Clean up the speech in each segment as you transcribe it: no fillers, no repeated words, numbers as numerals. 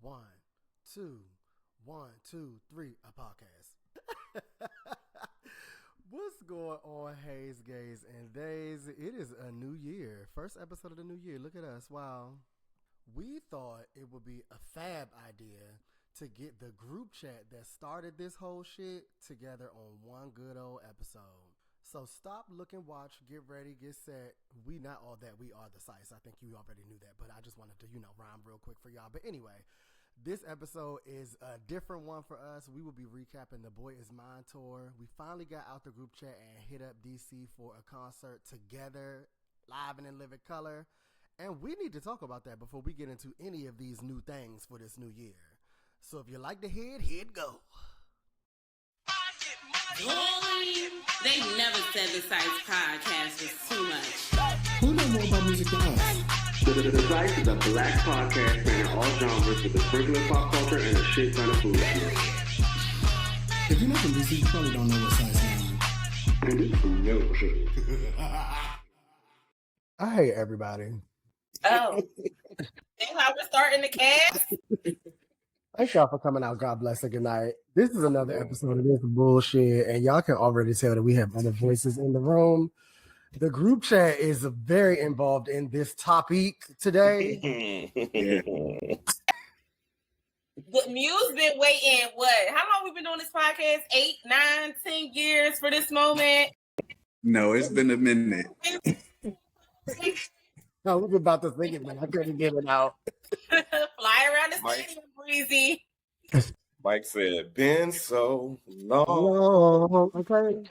One, two, one, two, three, a podcast. What's going on, Haze, Gays, and Days? It is a new year. First episode of the new year. Look at us. Wow. We thought it would be a fab idea to get the group chat that started this whole shit together on one good old episode. So stop, look, and watch, get ready, get set. We not all that, we are the Psyce. I think you already knew that, but I just wanted to, rhyme real quick for y'all. But anyway, this episode is a different one for us. We will be recapping the Boy Is Mine tour. We finally got out the group chat and hit up DC for a concert together, live and in living color. And we need to talk about that before we get into any of these new things for this new year. So if you like to hear it go. Boy, they never said the Psyce podcast was too much. Who knows more about music than us? The Psyce is a black podcast spanning all genres with a sprinkle of pop culture and a shit ton of food. If you're not from DC, you probably don't know what Psyce is. No shit. I hate everybody. Oh. That's how we're starting the cast? Thank y'all for coming out. God bless and good night. This is another episode of this bullshit, and y'all can already tell that we have other voices in the room. The group chat is very involved in this topic today. The Muse been waiting, what? How long we been doing this podcast? 8, 9, 10 years for this moment? No, it's been a minute. I was about to think it, but I couldn't get it out. Fly around the stadium, breezy. Mike said, been so long. Oh, okay.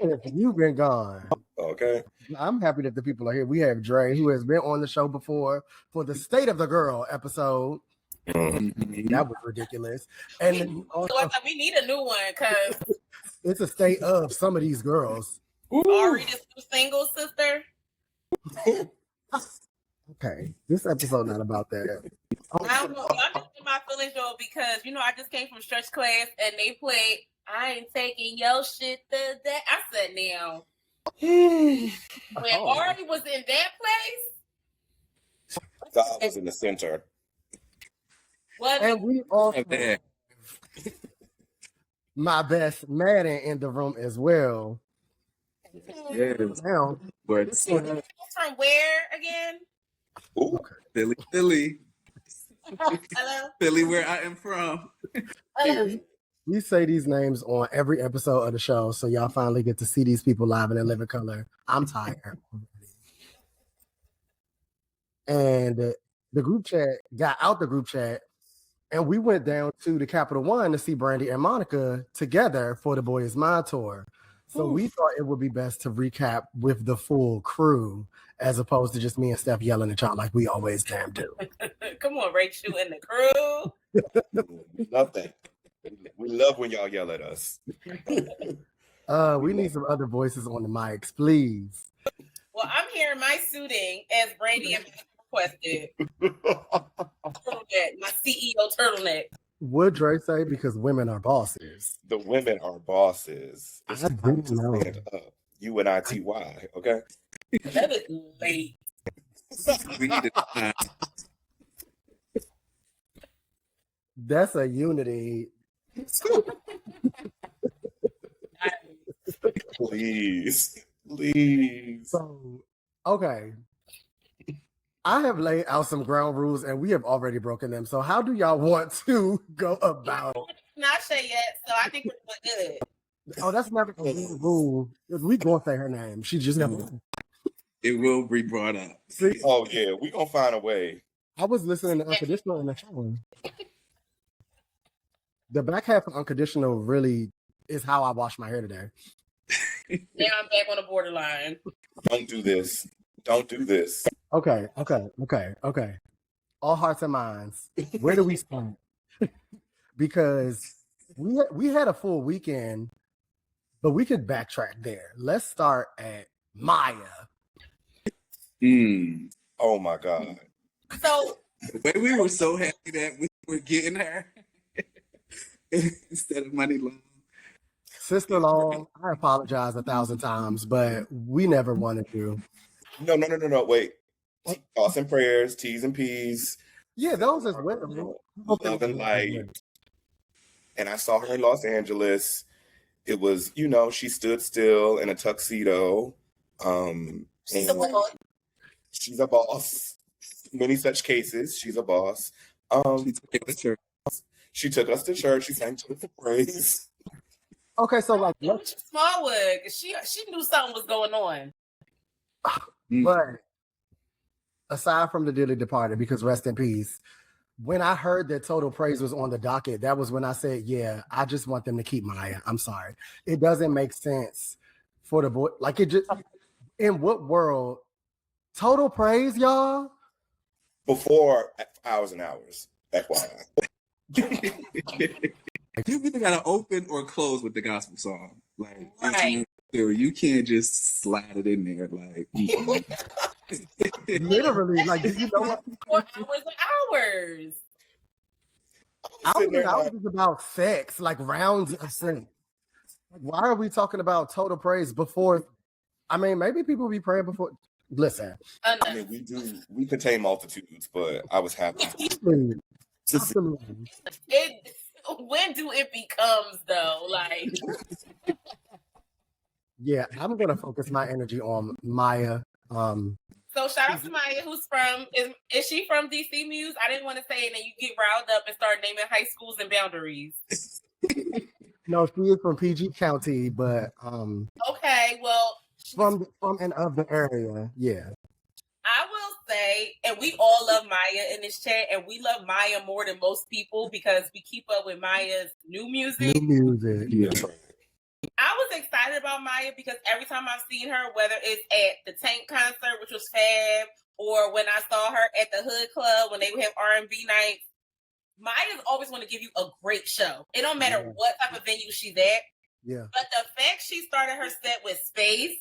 If you've been gone. Okay. I'm happy that the people are here. We have Dre, who has been on the show before for the State of the Girl episode. That was ridiculous. And also, we need a new one because it's a state of some of these girls. Ari, this new single sister. Okay, this episode not about that. I don't know. I'm just in my feelings though because I just came from stretch class and they played "I Ain't Taking Your Shit Today." I said, now when Ari was in that place, God was in the center. What? And we also have my best Madden in the room as well. Yes. Now, But From where again? Ooh. Philly. Hello. Philly, where I am from. Hello. we say these names on every episode of the show, so y'all finally get to see these people live in their living color. I'm tired. And the group chat got out the group chat, and we went down to the Capital One to see Brandy and Monica together for the Boy Is Mine tour. So we thought it would be best to recap with the full crew as opposed to just me and Steph yelling at y'all like we always damn do. Come on, Rachel and the crew. Nothing. We love when y'all yell at us. We need some other voices on the mics, please. Well, I'm here in my suiting as Brandy and Matt requested. Turtleneck, my CEO turtleneck. Would Dre say because women are bosses? The women are bosses. I It's time didn't to know. stand up. UNITY, okay? That is late. We needed time. That's a unity. Please. Please. So, okay. I have laid out some ground rules and we have already broken them. So how do y'all want to go about? Not Shay yet, so I think we're good. Oh, that's never a rule. We gonna say her name. She just never. It will be brought up. See, Oh, yeah. We're going to find a way. I was listening to Unconditional in the shower. The back half of Unconditional really is how I wash my hair today. Now I'm back on the borderline. Don't do this. Don't do this. Okay. All hearts and minds. Where do we start? Because we had a full weekend, but we could backtrack there. Let's start at Maya. Oh, my God. So But we were so happy that we were getting her instead of money long. Sister-in-law, I apologize 1,000 times, but we never wanted to. No. Wait. Thoughts and prayers, T's and P's. Yeah, those as well. Love and Light. And I saw her in Los Angeles. It was, you know, she stood still in a tuxedo. She's a boss. She's a boss. Many such cases. She's a boss. She took us to church. She sang to the praise. Okay, so like, Smallwood, she knew something was going on. but aside from the dearly departed, because rest in peace, when I heard that Total Praise was on the docket, that was when I said, yeah, I just want them to keep Maya. I'm sorry. It doesn't make sense for the boy. Like, it just, in what world? Total Praise, y'all? Before Hours and Hours. FYI. You either gotta open or close with the gospel song. Like, Right. you can't just slide it in there. Like, Literally, like, do you know what? 4 hours and hours. Hours is about sex, like rounds of sex. Like, why are we talking about Total Praise before? I mean, maybe people be praying before. Listen, I mean, we contain multitudes, but I was happy. absolutely. When do it becomes though? Like, Yeah, I'm gonna focus my energy on Maya. so shout out to Maya, who's from is she from DC Muse? I didn't want to say it, and you get riled up and start naming high schools and boundaries. No, she is from PG County, but Okay, well, from and of the area. Yeah. I will say, and we all love Maya in this chat, and we love Maya more than most people because we keep up with Maya's new music. New music. yeah. I was excited about Maya because every time I've seen her, whether it's at the Tank concert, which was fab, or when I saw her at the Hood Club when they would have R&B nights, Maya's always want to give you a great show. It don't matter what type of venue she's at. Yeah. But the fact she started her set with Psyce,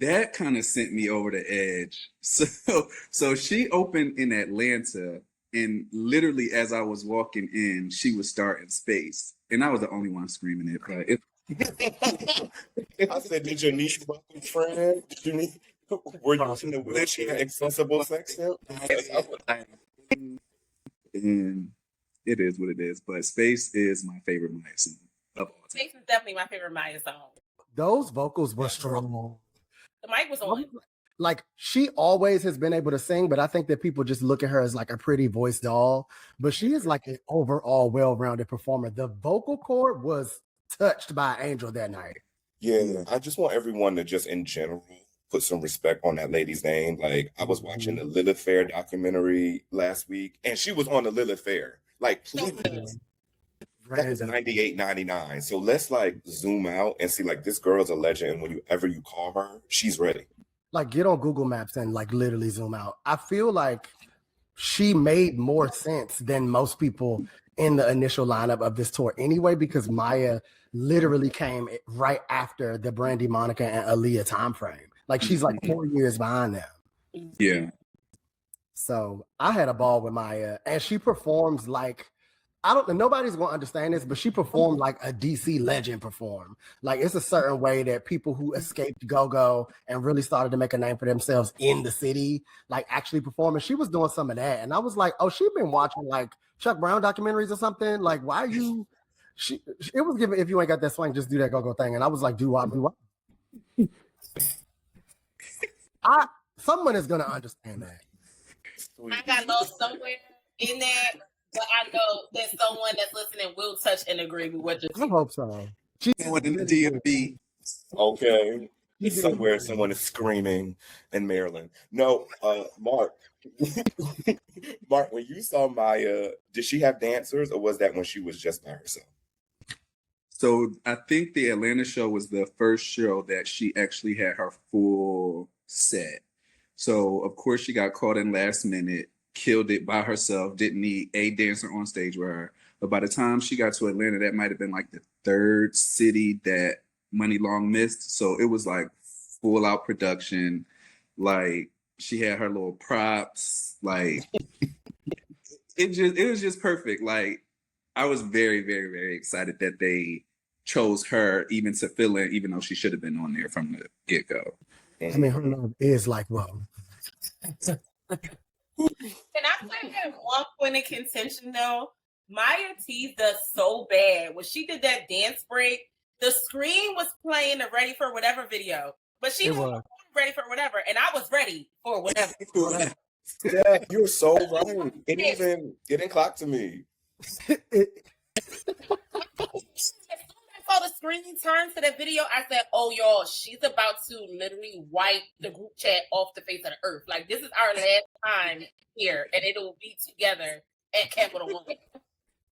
That kind of sent me over the edge. So she opened in Atlanta, and literally as I was walking in, she was starting Space, and I was the only one screaming it. But I said, did your niece welcome friend? Were you in the wheelchair accessible section? And it is what it is. But Space is my favorite Maya song of all time. Psyce is definitely my favorite Maya song. Those vocals were strong. The mic was on. Like, she always has been able to sing, but I think that people just look at her as like a pretty voice doll. But she is like an overall well-rounded performer. The vocal cord was touched by Angel that night. Yeah, I just want everyone to just in general put some respect on that lady's name. Like, I was watching the Lilith Fair documentary last week, and she was on the Lilith Fair. Like, please. That was 98, 99. So let's like zoom out and see like this girl's a legend. And whenever you call her, she's ready. Like, get on Google Maps and like literally zoom out. I feel like she made more sense than most people in the initial lineup of this tour anyway, because Maya literally came right after the Brandy, Monica, and Aaliyah time frame. Like, she's like 4 years behind them. Yeah. So I had a ball with Maya, and she performs like, I don't know, nobody's gonna understand this, but she performed like a DC legend perform. Like, it's a certain way that people who escaped go-go and really started to make a name for themselves in the city, like actually performing. She was doing some of that. And I was like, oh, she's been watching like Chuck Brown documentaries or something. Like, why are you, it was given, if you ain't got that swing, just do that go-go thing. And I was like, do what? Someone is gonna understand that. I got lost somewhere in that, but I know that someone that's listening will touch and agree with what you're I saying. hope so. Going in the DMV. Okay. Somewhere someone is screaming in Maryland. No, Mark. Mark, when you saw Maya, did she have dancers or was that when she was just by herself? So I think the Atlanta show was the first show that she actually had her full set. So of course she got caught in last minute, killed it by herself, didn't need a dancer on stage with her. But by the time she got to Atlanta, that might have been like the third city that Money Long missed. So it was like full out production. Like, she had her little props. Like, it was just perfect. Like, I was very, very, very excited that they chose her even to fill in, even though she should have been on there from the get-go. I mean, her love is like, whoa. Can I say at one point in contention though? Maya teased us so bad when she did that dance break. The screen was playing the Ready for Whatever video, but she was ready for whatever, and I was ready for whatever. Yeah, you're so right. It didn't clock to me. Before the screen turned to the video, I said, "Oh, y'all, she's about to literally wipe the group chat off the face of the earth. Like this is our last time here, and it'll be together at Capital One."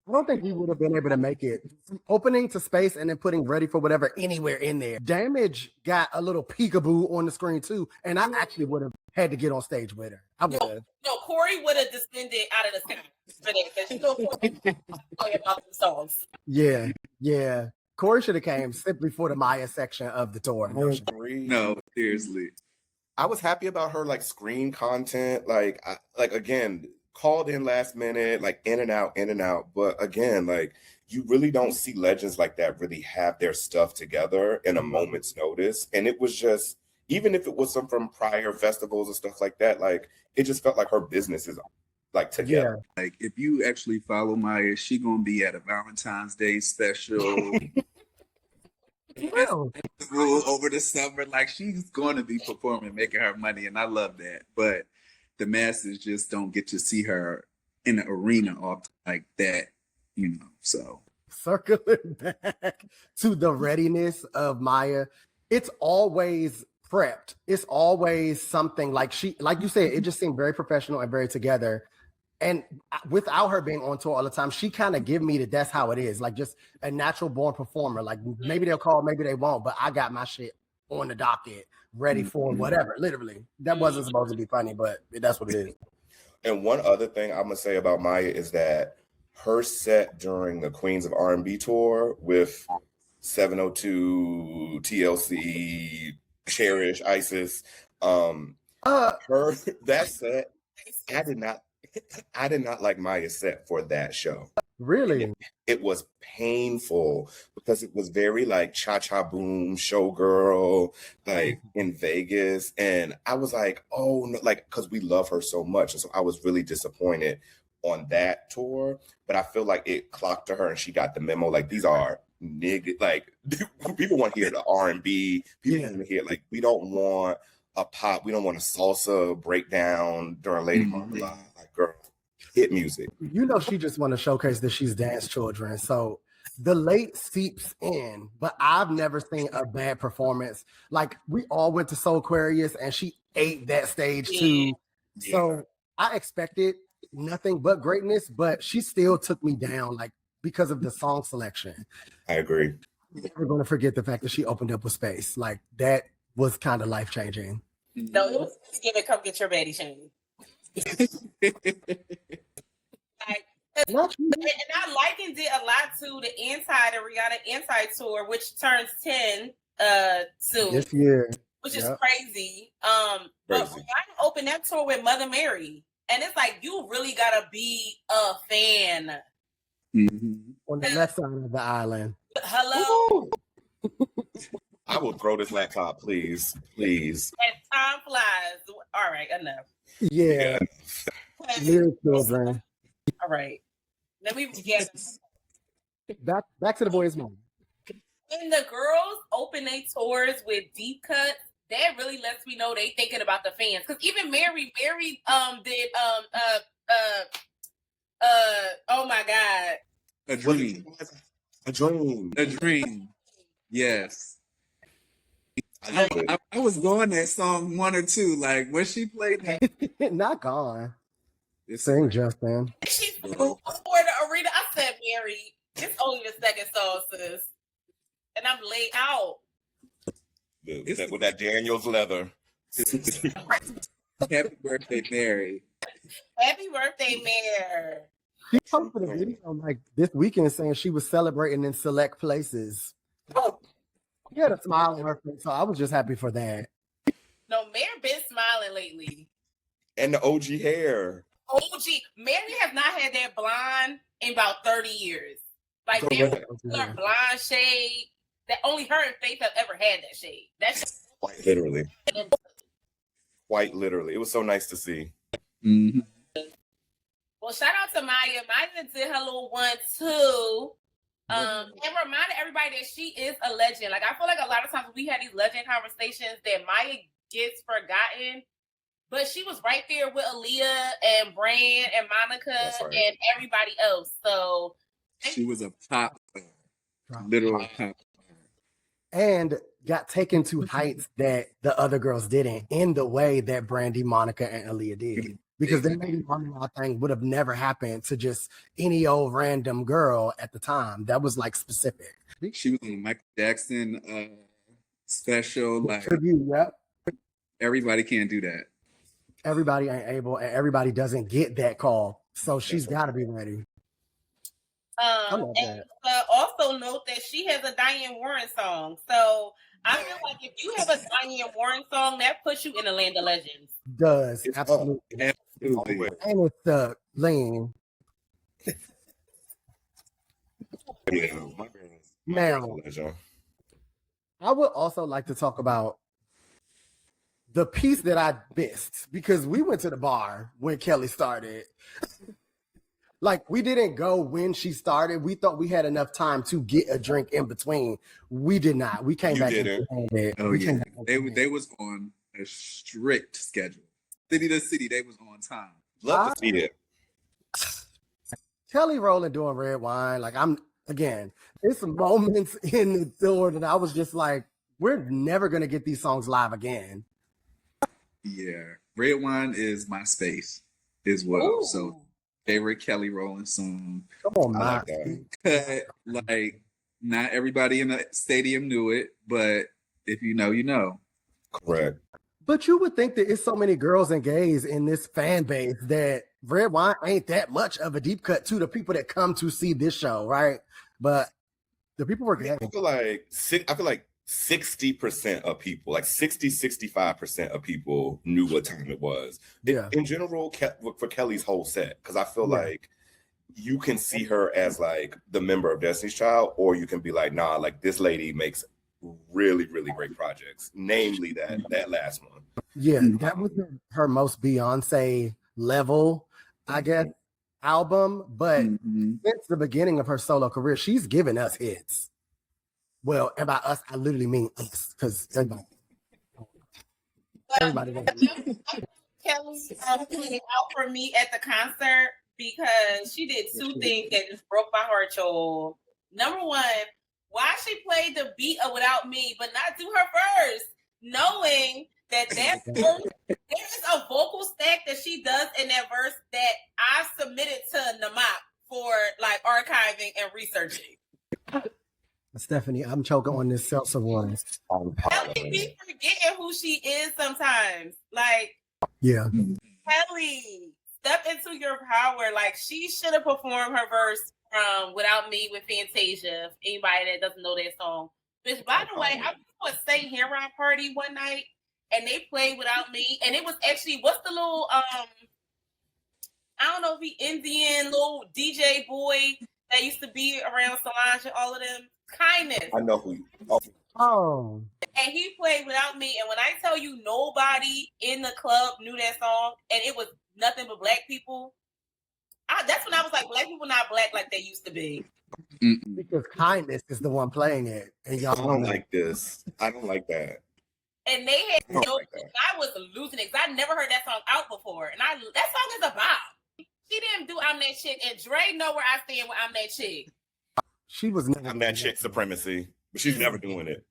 I don't think we would have been able to make it from opening to space and then putting Ready for Whatever anywhere in there. Damage got a little peekaboo on the screen too, and I actually would have had to get on stage with her. I would have. No, Corey would have descended out of the sky for that because you know Corey talking about them songs. Yeah. Corey should have came simply for the Maya section of the tour. No, seriously. I was happy about her like screen content, like again, called in last minute, like in and out. But again, like you really don't see legends like that really have their stuff together in a moment's notice. And it was just, even if it was some from prior festivals and stuff like that, like it just felt like her business is like together. Yeah. Like if you actually follow Maya, she gonna be at a Valentine's Day special. Over the summer, like she's going to be performing, making her money, and I love that. But the masses just don't get to see her in the arena off like that, so circling back to the readiness of Maya, it's always prepped. It's always something like you said, it just seemed very professional and very together. And without her being on tour all the time, she kind of give me that's how it is, like just a natural born performer. Like maybe they'll call, maybe they won't, but I got my shit on the docket, ready for whatever. Literally, that wasn't supposed to be funny, but that's what it is. And one other thing I'm gonna say about Maya is that her set during the Queens of R&B tour with 702, TLC, Cherish, Isis, her that set, I did not like Maya's set for that show. Really? It was painful because it was very like cha-cha boom, showgirl, like in Vegas. And I was like, oh no, like, because we love her so much. And so I was really disappointed on that tour. But I feel like it clocked to her and she got the memo. Like, these are like people want to hear the R&B. People want to hear, like, we don't want a pop, we don't want a salsa breakdown during Lady Marmalade. Like, girl, hit music. She just want to showcase that she's dance children. So the late seeps in, but I've never seen a bad performance. Like we all went to Soul Aquarius and she ate that stage too. Yeah. So I expected nothing but greatness, but she still took me down, like because of the song selection. I agree. We're going to forget the fact that she opened up with Space. Like that was kind of life-changing. No, it was give it, come get your baddie shame. And I likened it a lot to the Rihanna Anti tour, which turns 10 soon this year, which is crazy. But Rihanna opened that tour with Mother Mary, and it's like you really gotta be a fan. On the left side of the island. Hello. I will throw this laptop, please. And time flies. All right, enough. Yeah. Lyric children. All right. Let me get back to the boys' mom. When the girls open their tours with deep cuts, that really lets me know they thinking about the fans. Because even Mary did oh my God. A dream. A dream. Yes. I was going that song 1 or 2. Like when she played that. Not gone. Sing, Justin. She's before the arena. I said, Mary, it's only the second song, sis. And I'm laid out. With that Daniels leather. Happy birthday, Mary. Happy birthday, Mary. She posted a video like this weekend saying she was celebrating in select places. She had a smile on her face, so I was just happy for that. No, Mary been smiling lately. And the OG hair. Mary has not had that blonde in about 30 years. Like that blonde shade that only her and Faith have ever had that shade. That's quite literally. Quite literally. It was so nice to see. Mm-hmm. Well, shout out to Maya. Maya did her little one too. And reminded everybody that she is a legend. Like, I feel like a lot of times we had these legend conversations that Maya gets forgotten, but she was right there with Aaliyah and Brand and Monica and everybody else. So she was a pop star, literal pop star. And got taken to heights that the other girls didn't in the way that Brandy, Monica, and Aaliyah did. Because the Maybe Monica thing would have never happened to just any old random girl at the time. That was like specific. She was on the Michael Jackson special. Like, tribute, yep. Everybody can't do that. Everybody ain't able, and everybody doesn't get that call. So she's got to be ready. And also note that she has a Diane Warren song. So I feel like if you have a Diane Warren song, that puts you in the land of legends. Does absolutely. Absolutely. And it's the lean. Now, I would also like to talk about the piece that I missed, because we went to the bar when Kelly started. Like, we didn't go when she started. We thought we had enough time to get a drink in between. We did not. We came back. They was on a strict schedule. City to city, they was on time. Love to see it. Kelly rolling doing red wine. Like, it's moments in the tour that I was just like, we're never going to get these songs live again. Yeah. Red wine is my space as well. Ooh. So favorite Kelly Rowland song. Come on, man. Like, not everybody in the stadium knew it, but if you know, you know. Correct. But you would think that it's so many girls and gays in this fan base that red wine ain't that much of a deep cut to the people that come to see this show, right? But the people were gay. I feel like 60% of people, like 65% of people knew what time it was. Yeah. In general, for Kelly's whole set, because I feel like you can see her as like the member of Destiny's Child, or you can be like, nah, like this lady makes really, really great projects, namely that last one. Yeah, that was her most Beyonce level, I guess, album. But since the beginning of her solo career, she's given us hits. Well, and by us, I literally mean us, because everybody Kelly played out for me at the concert because she did two things that just broke my heart, y'all. Number one, why she played the beat of Without Me, but not do her verse, knowing that there is a vocal stack that she does in that verse that I submitted to Namak for like archiving and researching. Stephanie, I'm choking on this seltzer water. Kelly be forgetting who she is sometimes. Like, yeah, Kelly, step into your power. Like, she should have performed her verse from Without Me with Fantasia. If anybody that doesn't know that song. Which, by the way, I was at a St. Heron party one night, and they played Without Me, and it was actually, what's the little I don't know if he Indian little DJ boy that used to be around Solange and all of them. Kindness. I know who. Oh. And he played Without Me, and when I tell you nobody in the club knew that song, and it was nothing but black people. That's when I was like, black people not black like they used to be. Because Kindness is the one playing it, and y'all don't like this. I don't like that. And they had I was losing it because I never heard that song out before, and that song is a bop. She didn't do I'm That Chick, and Dre know where I stand with I'm That Chick. She was never. I'm That Chick supremacy, but she's never doing it.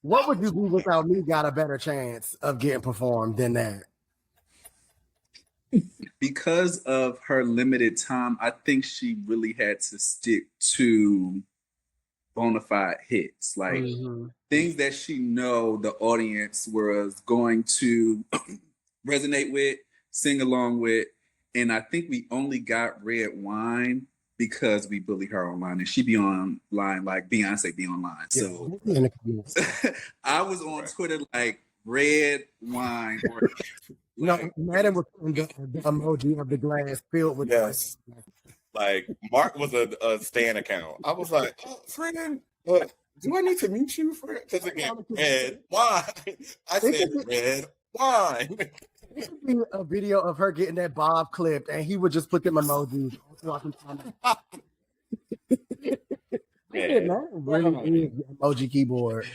What would you do Without Me got a better chance of getting performed than that? Because of her limited time, I think she really had to stick to bona fide hits, like things that she know the audience was going to resonate with, sing along with. And I think we only got Red Wine because we bully her online, and she be online like Beyonce be online. So I was on Twitter like Red Wine. No, Madden was the emoji of the glass filled with Like Mark was a stan account. I was like, friend, do I need to mute you for it? Because again, red wine. I said red wine. It would be a video of her getting that bob clipped, and he would just put them emojis. That really is the emoji keyboard.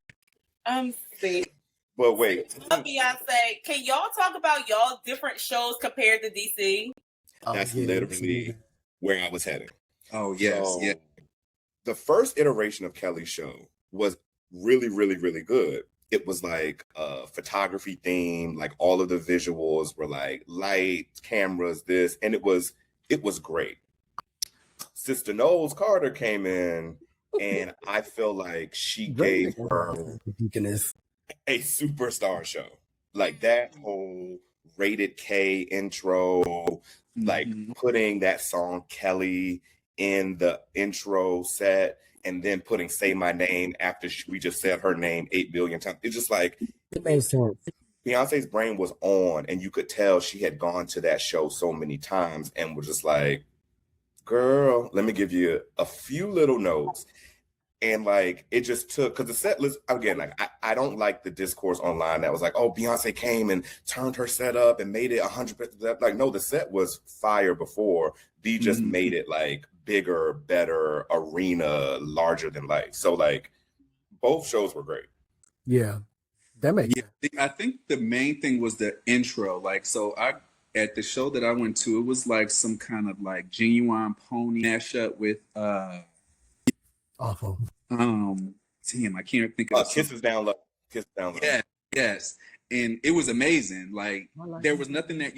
I'm sick. Well, wait. Beyonce, can y'all talk about y'all different shows compared to DC? That's literally where I was heading. Oh, yes. So, yeah. The first iteration of Kelly's show was really, really, really good. It was like a photography theme, like all of the visuals were like lights, cameras, this, and it was great. Sister Knowles Carter came in, and I feel like she gave her a superstar show. Like that whole Rated K intro, like putting that song Kelly in the intro set, and then putting Say My Name after we just said her name 8 billion times. It's just like, it makes sense. Beyonce's brain was on, and you could tell she had gone to that show so many times and was just like, girl, let me give you a few little notes. And like, it just took, because the set list, again, like, I don't like the discourse online that was like, oh, Beyonce came and turned her set up and made it 100%. Like, no, the set was fire before. B just made it like bigger, better, arena, larger than life. So like, both shows were great. Yeah, that makes sense. I think the main thing was the intro. Like, so at the show that I went to, it was like some kind of like Genuine Pony mashup with awful. Damn, I can't think of Kisses Down Low. Kisses Down Low. Yeah, yes. And it was amazing. Like there was nothing that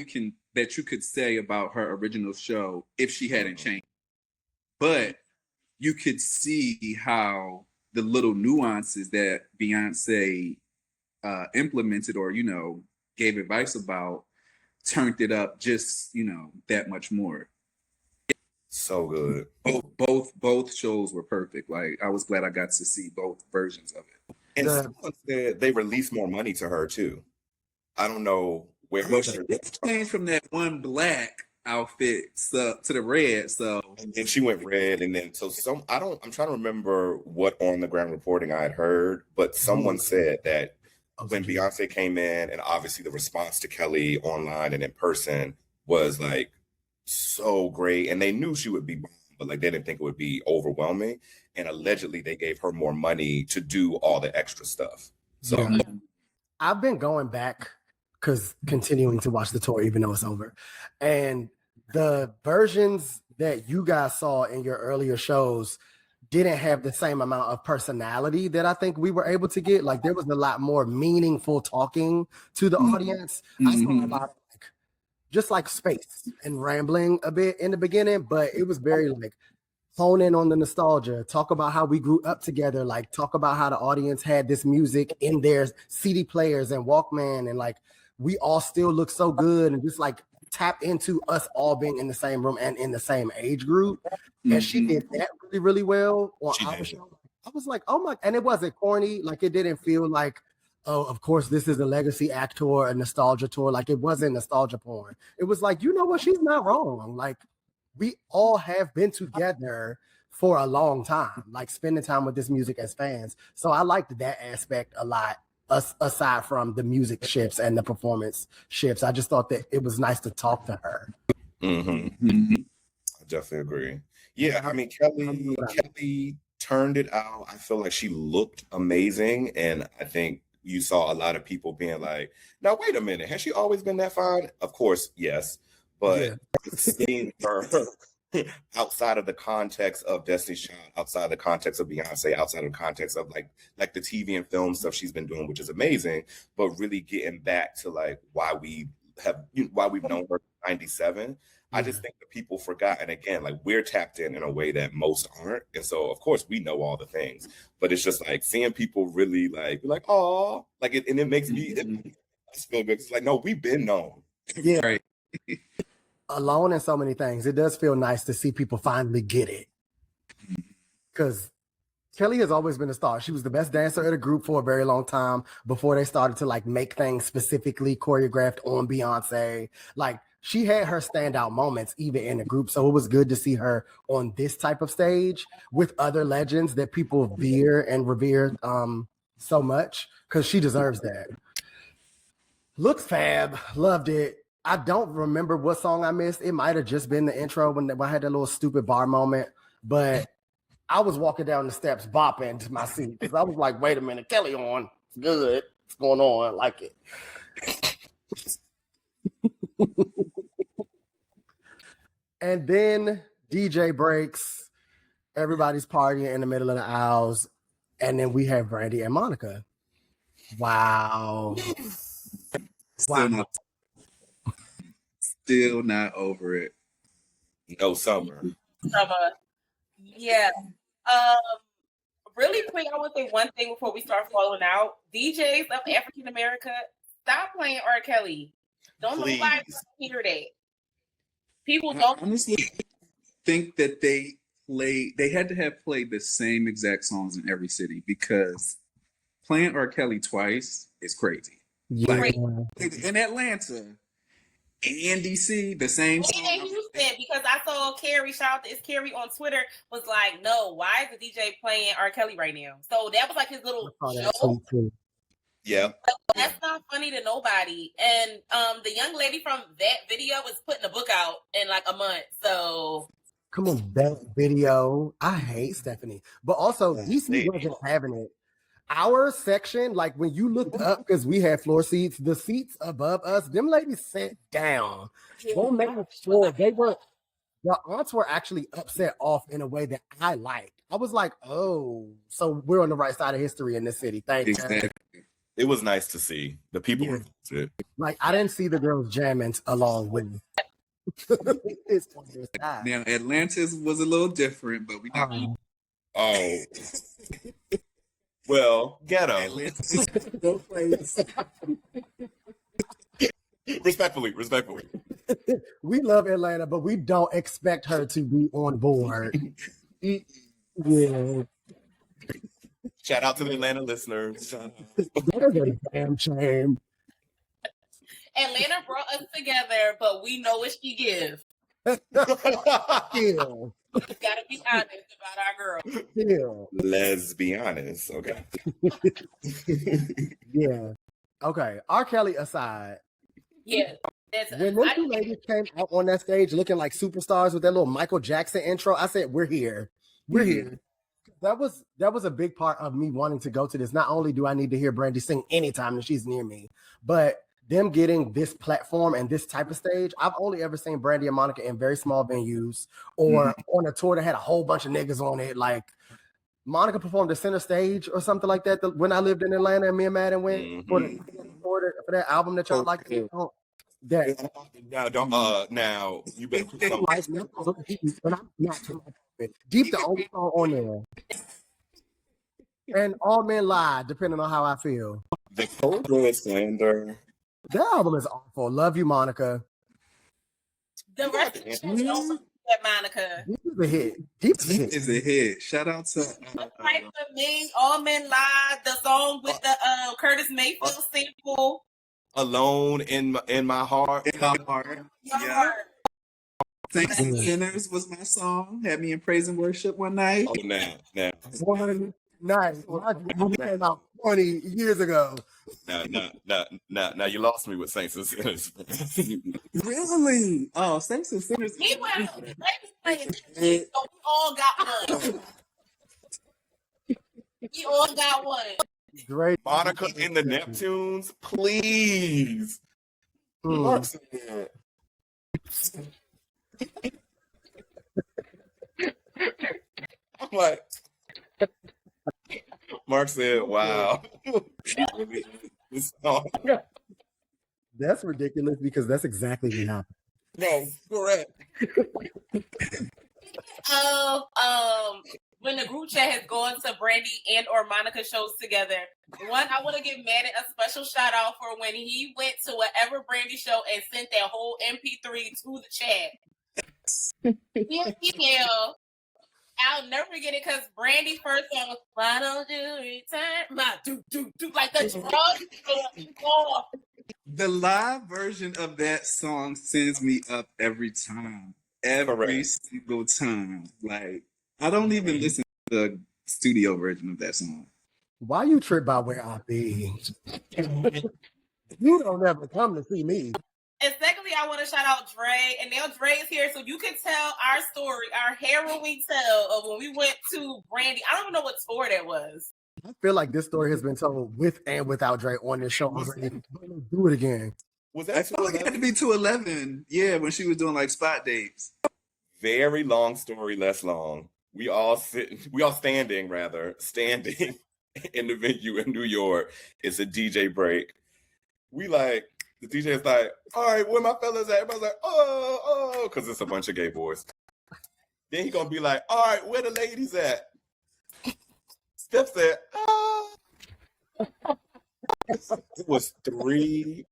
you could say about her original show if she hadn't changed. But you could see how the little nuances that Beyonce implemented or, gave advice about turned it up just, that much more. So good. Both shows were perfect. Like I was glad I got to see both versions of it. And someone said they released more money to her too. I don't know where. Well, she changed from that one black outfit to the red. So and then she went red, and then I'm trying to remember what on the ground reporting I had heard, but someone said that when Beyonce came in, and obviously the response to Kelly online and in person was like so great, and they knew she would be, but like they didn't think it would be overwhelming. And allegedly, they gave her more money to do all the extra stuff. So I've been going back because continuing to watch the tour, even though it's over, and the versions that you guys saw in your earlier shows didn't have the same amount of personality that I think we were able to get. Like there was a lot more meaningful talking to the audience. I saw a lot of just like space and rambling a bit in the beginning, but it was very like hone in on the nostalgia, talk about how we grew up together, like talk about how the audience had this music in their CD players and Walkman, and like we all still look so good, and just like tap into us all being in the same room and in the same age group. And she did that really, really well on our show. I was like, oh my, and it wasn't corny, like it didn't feel like, oh, of course, this is a legacy act tour, a nostalgia tour. Like it wasn't nostalgia porn. It was like, you know what? She's not wrong. Like we all have been together for a long time, like spending time with this music as fans. So I liked that aspect a lot, aside from the music shifts and the performance shifts. I just thought that it was nice to talk to her. I definitely agree. Yeah, I mean, Kelly turned it out. I feel like she looked amazing, and I think you saw a lot of people being like, now, wait a minute, has she always been that fine? Of course, yes. But seeing her outside of the context of Destiny's Child, outside the context of Beyonce, outside of the context of like the TV and film stuff she's been doing, which is amazing, but really getting back to like why we've known her in 97. I just think that people forgot. And again, like we're tapped in a way that most aren't. And so, of course, we know all the things, but it's just like seeing people really like, be like, oh, like it, and it makes me feel good. It's like, no, we've been known. Yeah. Right. Alone in so many things. It does feel nice to see people finally get it. Because Kelly has always been a star. She was the best dancer of the group for a very long time before they started to like make things specifically choreographed on Beyonce. Like she had her standout moments even in the group. So it was good to see her on this type of stage with other legends that people revere so much, because she deserves that. Looks fab. Loved it. I don't remember what song I missed. It might have just been the intro when I had that little stupid bar moment. But I was walking down the steps bopping to my seat because I was like, wait a minute, Kelly on. It's good. What's going on? I like it. And then DJ breaks. Everybody's partying in the middle of the aisles. And then we have Brandy and Monica. Wow. Still not over it. No summer. Yeah. Really quick, I want to say one thing before we start falling out. DJs of African America, stop playing R. Kelly. Don't nobody hear that. People don't honestly think that they had to have played the same exact songs in every city because playing R. Kelly twice is crazy. Yeah. Like in Atlanta and DC, the same song. And Houston, because I saw Carrie, shout out to Carrie on Twitter, was like, no, why is the DJ playing R. Kelly right now? So that was like his little show. Yeah. That's not funny to nobody. And the young lady from that video was putting a book out in like a month. So come on, that video. I hate Stephanie. But also DC wasn't having it. Our section, like when you looked up, because we had floor seats, the seats above us, them ladies sat down. Don't make sure the aunts were actually upset off in a way that I liked. I was like, oh, so we're on the right side of history in this city. Thank you. Exactly. It was nice to see the people. Yeah. Like I didn't see the girls jamming along with me. Now Atlantis was a little different, but we not. Oh. Well, ghetto. Respectfully. We love Atlanta, but we don't expect her to be on board. Yeah. Shout out to the Atlanta listeners. That is a damn shame. Atlanta brought us together, but we know what she gives. Yeah. We gotta be honest about our girl. Yeah. Let's be honest, okay? Yeah. Okay. R. Kelly aside. Yeah. When those two ladies came out on that stage looking like superstars with that little Michael Jackson intro, I said, we're here. We're here. That was a big part of me wanting to go to this. Not only do I need to hear Brandy sing anytime that she's near me, but them getting this platform and this type of stage. I've only ever seen Brandy and Monica in very small venues or on a tour that had a whole bunch of niggas on it. Like Monica performed the center stage or something like that when I lived in Atlanta and me and Madden went for that album that y'all like. That now you better put when I'm not Deep the only song on there. And All Men Lie, depending on how I feel. The Cobra slander. That album is awful. Love you, Monica. The rest of the show don't forget Monica. Deep is a hit. Deep is a hit. Shout out to Right for me, All Men Lie, the song with the Curtis Mayfield sample. Alone in my heart. In my heart. Yeah. Saints and Sinners was my song. Had me in praise and worship one night. Oh, now. One night. I came out 20 years ago. Now you lost me with Saints and Sinners. Really? Oh, Saints and Sinners. He went out. We all got one. We all got one. Great. Monica in the Neptunes, please. Mark's I'm like, Mark said, wow. That's ridiculous because that's exactly what happened. No, correct. When the group chat has gone to Brandy and or Monica shows together, one, I want to give Madden a special shout out for when he went to whatever Brandy show and sent that whole MP3 to the chat. Email. I'll never forget it because Brandy's first song was "Why Don't You Return My Do like the drums. The live version of that song sends me up every time. Every single time. Like, I don't even listen to the studio version of that song. Why you trip by where I be? You don't ever come to see me. And secondly, I want to shout out Dre. And now Dre is here, so you can tell our story, our harrowing tale of when we went to Brandy. I don't even know what tour that was. I feel like this story has been told with and without Dre on this show already. Do it again. Was I that feel like it had to be 211. Yeah, when she was doing like spot dates. very long story, less long. We all standing in the venue in New York. It's a DJ break. We like, the DJ is like, all right, where my fellas at? Everybody's like, oh, because it's a bunch of gay boys. Then he gonna be like, all right, where the ladies at? Steph said, oh. It was 3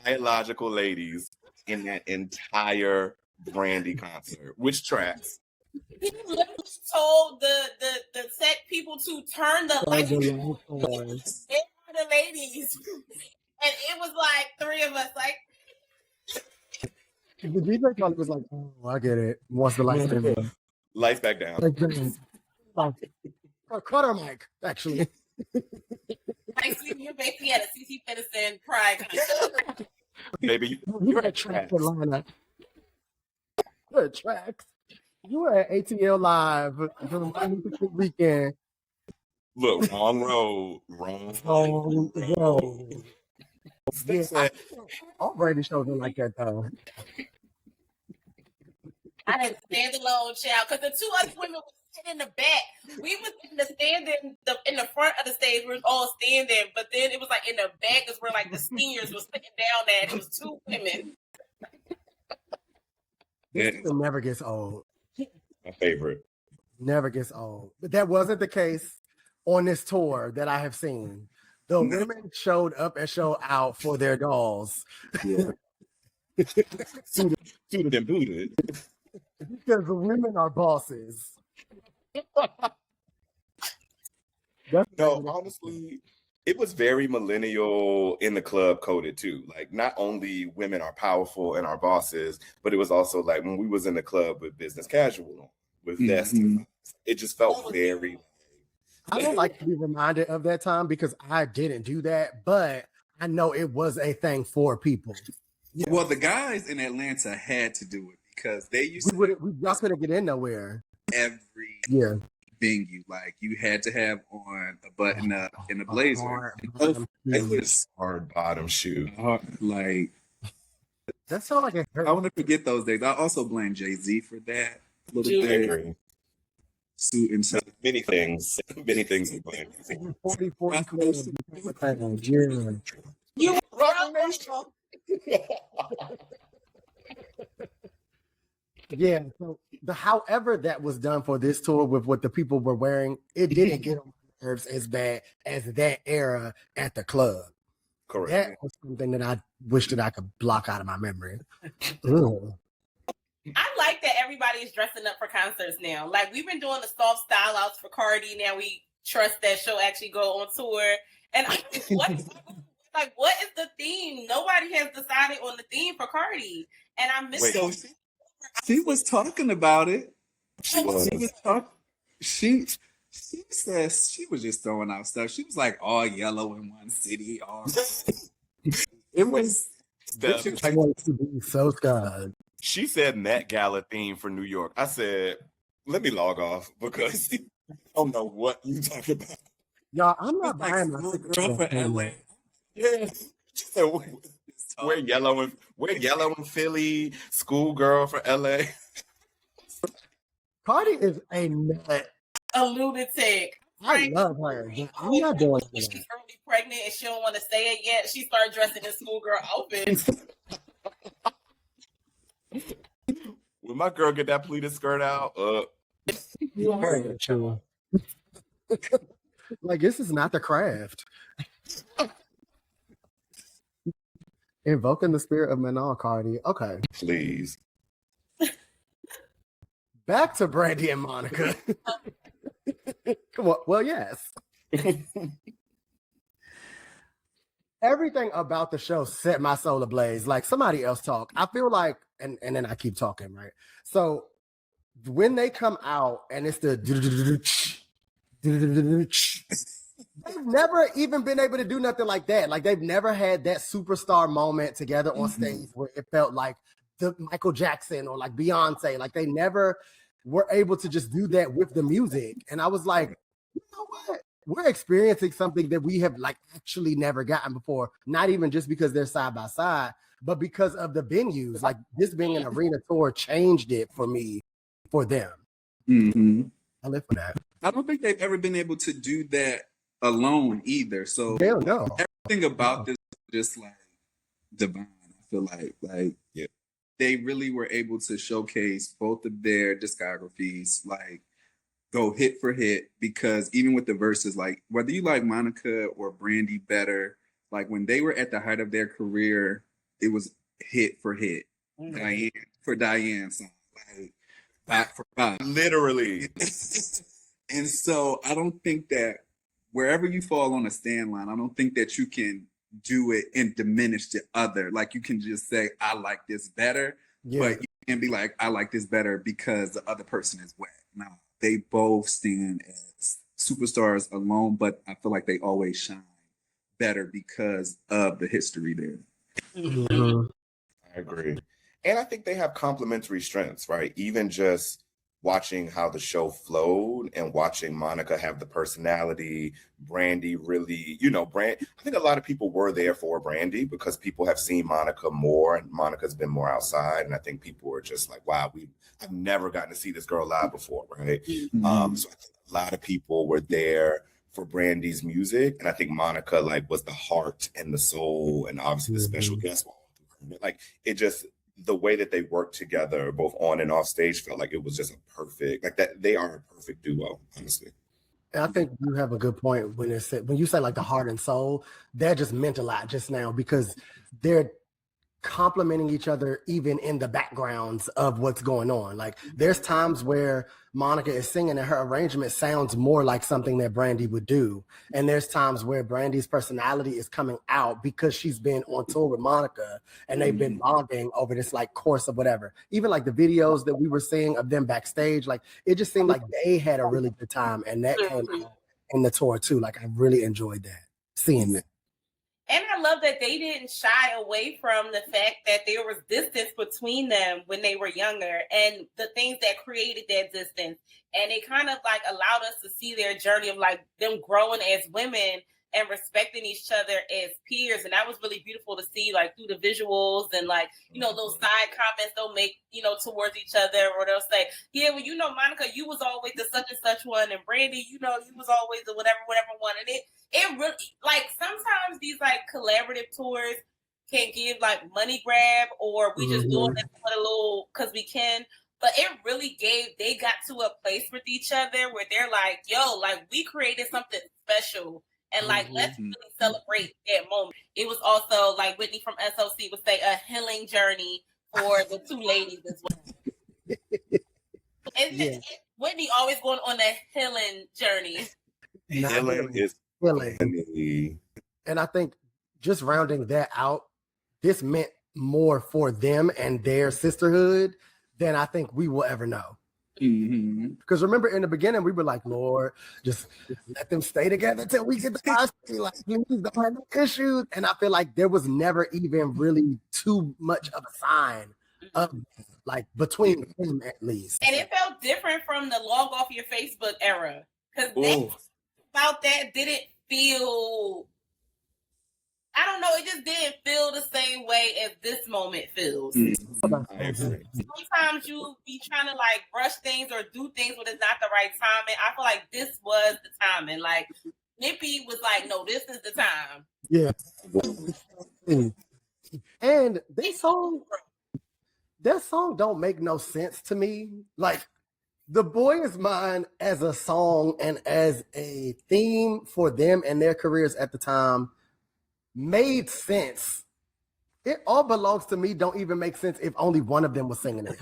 biological ladies in that entire Brandy concert. Which tracks? He literally told the set people to turn the lights on. The ladies. And it was like 3 of us, like. The DJ probably was like, oh, I get it. Once the lights came on. Lights back down. Cut her mic, actually. Like, you're basically at a CC Peterson Pride concert. Baby, You were at Tracks Atlanta. You were at Tracks. You were at ATL Live during the weekend. look, wrong road. Oh, whoa. Yeah, all Brandy shows are like that, though. I didn't stand alone, child, because the 2 other women were sitting in the back. We was in the standing in the front of the stage. We were all standing, but then it was like in the back is where like the seniors were sitting down at. It was 2 women. This never gets old. My favorite. Never gets old. But that wasn't the case on this tour that I have seen. The women showed up and showed out for their dolls. Yeah. Suited and booted. Because the women are bosses. No, honestly, it was very millennial in the club coded too. Like, not only women are powerful and are bosses, but it was also like when we was in the club with business casual, with vests, it just felt very. I don't like to be reminded of that time because I didn't do that, but I know it was a thing for people. Yeah. Well, the guys in Atlanta had to do it because they used to. We just couldn't get in nowhere. Every venue, like you had to have on a button up in a blazer. It was hard bottom shoe. Like that sounds like a hurt. I want to forget those days. I also blame Jay-Z for that little thing. Suit and stuff. Many things. Many things we blame. 40. You Yeah, so however that was done for this tour with what the people were wearing, it didn't get on my nerves as bad as that era at the club. Correct. That was something that I wish that I could block out of my memory. Ugh. I like that everybody's dressing up for concerts now. Like, we've been doing the soft style outs for Cardi. Now we trust that she'll actually go on tour. And what is the theme? Nobody has decided on the theme for Cardi. And I miss it. She was talking about it. She says she was just throwing out stuff. She was like all yellow in one city. It was I want to be so scared. She said Met Gala theme for New York. I said, let me log off because I don't know what you talking about. Y'all, I'm not buying my girl for LA. Yeah. She said, we're yellow in Philly, schoolgirl for LA. Cardi is a nut. A lunatic. I love her. I'm not doing She's early pregnant and she don't want to say it yet. She started dressing in schoolgirl outfits. When my girl get that pleated skirt out, like, this is not the craft. Invoking the spirit of Manon, Cardi. Okay. Please. Back to Brandy and Monica. Come on. Well, yes. Everything about the show set my soul ablaze. Like, somebody else talk. I feel like, and then I keep talking, right? So when they come out and it's the they've never even been able to do nothing like that. Like they've never had that superstar moment together on stage where it felt like the Michael Jackson or like Beyonce. Like they never were able to just do that with the music. And I was like, you know what? We're experiencing something that we have like actually never gotten before. Not even just because they're side by side, but because of the venues. Like this being an arena tour changed it for me, for them. Mm-hmm. I live for that. I don't think they've ever been able to do that alone either. So Hell no. everything about this is just like divine. I feel like Yeah. they really were able to showcase both of their discographies, like go hit for hit, because even with the verses, like whether you like Monica or Brandy better, like when they were at the height of their career, it was hit for hit. Diane for Diane song, like back for back. Literally. And so I don't think that wherever you fall on a stand line, I don't think that you can do it and diminish the other. Like you can just say, I like this better, but you can't be like, I like this better because the other person is wet. No, they both stand as superstars alone, but I feel like they always shine better because of the history there. Mhm. I agree. And I think they have complementary strengths, right? Even just watching how the show flowed and watching Monica have the personality, Brandy really, I think a lot of people were there for Brandy because people have seen Monica more and Monica's been more outside. And I think people were just like, wow, I've never gotten to see this girl live before, right? Mm-hmm. So I think a lot of people were there for Brandy's music. And I think Monica was the heart and the soul and obviously the special guest. Like it just, the way that they worked together, both on and off stage, felt like it was just a perfect, like that. They are a perfect duo, honestly. And I think you have a good point when you say like the heart and soul, that just meant a lot just now because they're complementing each other even in the backgrounds of what's going on. Like there's times where Monica is singing and her arrangement sounds more like something that Brandy would do. And there's times where Brandy's personality is coming out because she's been on tour with Monica and they've been bonding over this like course of whatever. Even like the videos that we were seeing of them backstage, like it just seemed like they had a really good time and that came out in the tour too. Like I really enjoyed that, seeing it. And I love that they didn't shy away from the fact that there was distance between them when they were younger and the things that created that distance. And it kind of like allowed us to see their journey of like them growing as women and respecting each other as peers. And that was really beautiful to see, like through the visuals and like, those side comments they'll make, towards each other, or they'll say, yeah, well, Monica, you was always the such and such one. And Brandy, you was always the whatever one. And it really, like sometimes these like collaborative tours can give like money grab, or we just doing it for a little because we can. But it really they got to a place with each other where they're like, yo, like we created something special. And like, let's really celebrate that moment. It was also like Whitney from SOC would say a healing journey for the two ladies as well. And Whitney always going on a healing journey. Healing is healing. And I think just rounding that out, this meant more for them and their sisterhood than I think we will ever know. Because remember in the beginning we were like, Lord, just let them stay together till we get the custody. Like, please don't have no issues. And I feel like there was never even really too much of a sign of like between them at least. And it felt different from the log off your Facebook era. Because about that didn't feel, I don't know, it just didn't feel the same way as this moment feels. Sometimes you be trying to like rush things or do things when it's not the right time. And I feel like this was the time. And like Nippy was like, no, this is the time. Yeah. And that song don't make no sense to me. Like The Boy Is Mine as a song and as a theme for them and their careers at the time made sense. It all belongs to me don't even make sense if only one of them was singing it.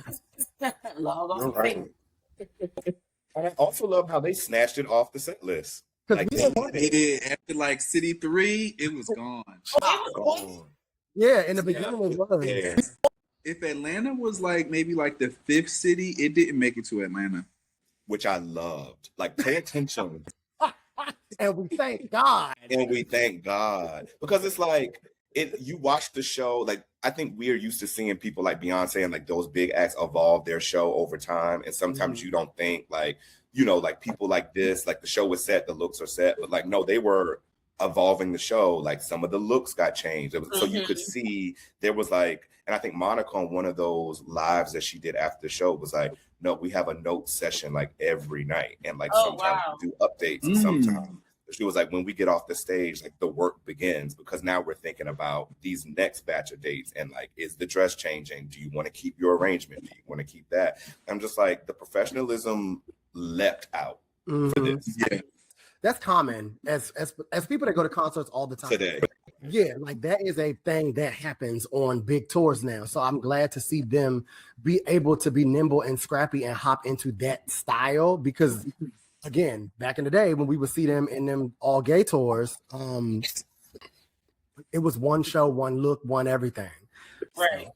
Right. And I also love how they snatched it off the set list. Like they did after like City 3, it was gone. Yeah, in the beginning it was. Yeah. If Atlanta was like maybe like the 5th city, it didn't make it to Atlanta. Which I loved. Like, pay attention. And we thank God. And we thank God. Because it's like, you watch the show, like, I think we are used to seeing people like Beyonce and like those big acts evolve their show over time. And sometimes you don't think like, you know, like people like this, like the show was set, the looks are set, but like, no, they were evolving the show. Like some of the looks got changed. So you could see there was like, and I think Monica on one of those lives that she did after the show was like, no, we have a note session like every night. And like sometimes we do updates and sometimes she was like, when we get off the stage, like the work begins because now we're thinking about these next batch of dates and like, is the dress changing? Do you want to keep your arrangement? Do you want to keep that? I'm just like, the professionalism leapt out for this. Yeah. That's common as people that go to concerts all the time. Today. Yeah, like that is a thing that happens on big tours now. So I'm glad to see them be able to be nimble and scrappy and hop into that style because again, back in the day when we would see them in them all gay tours, it was one show, one look, one everything. Right. So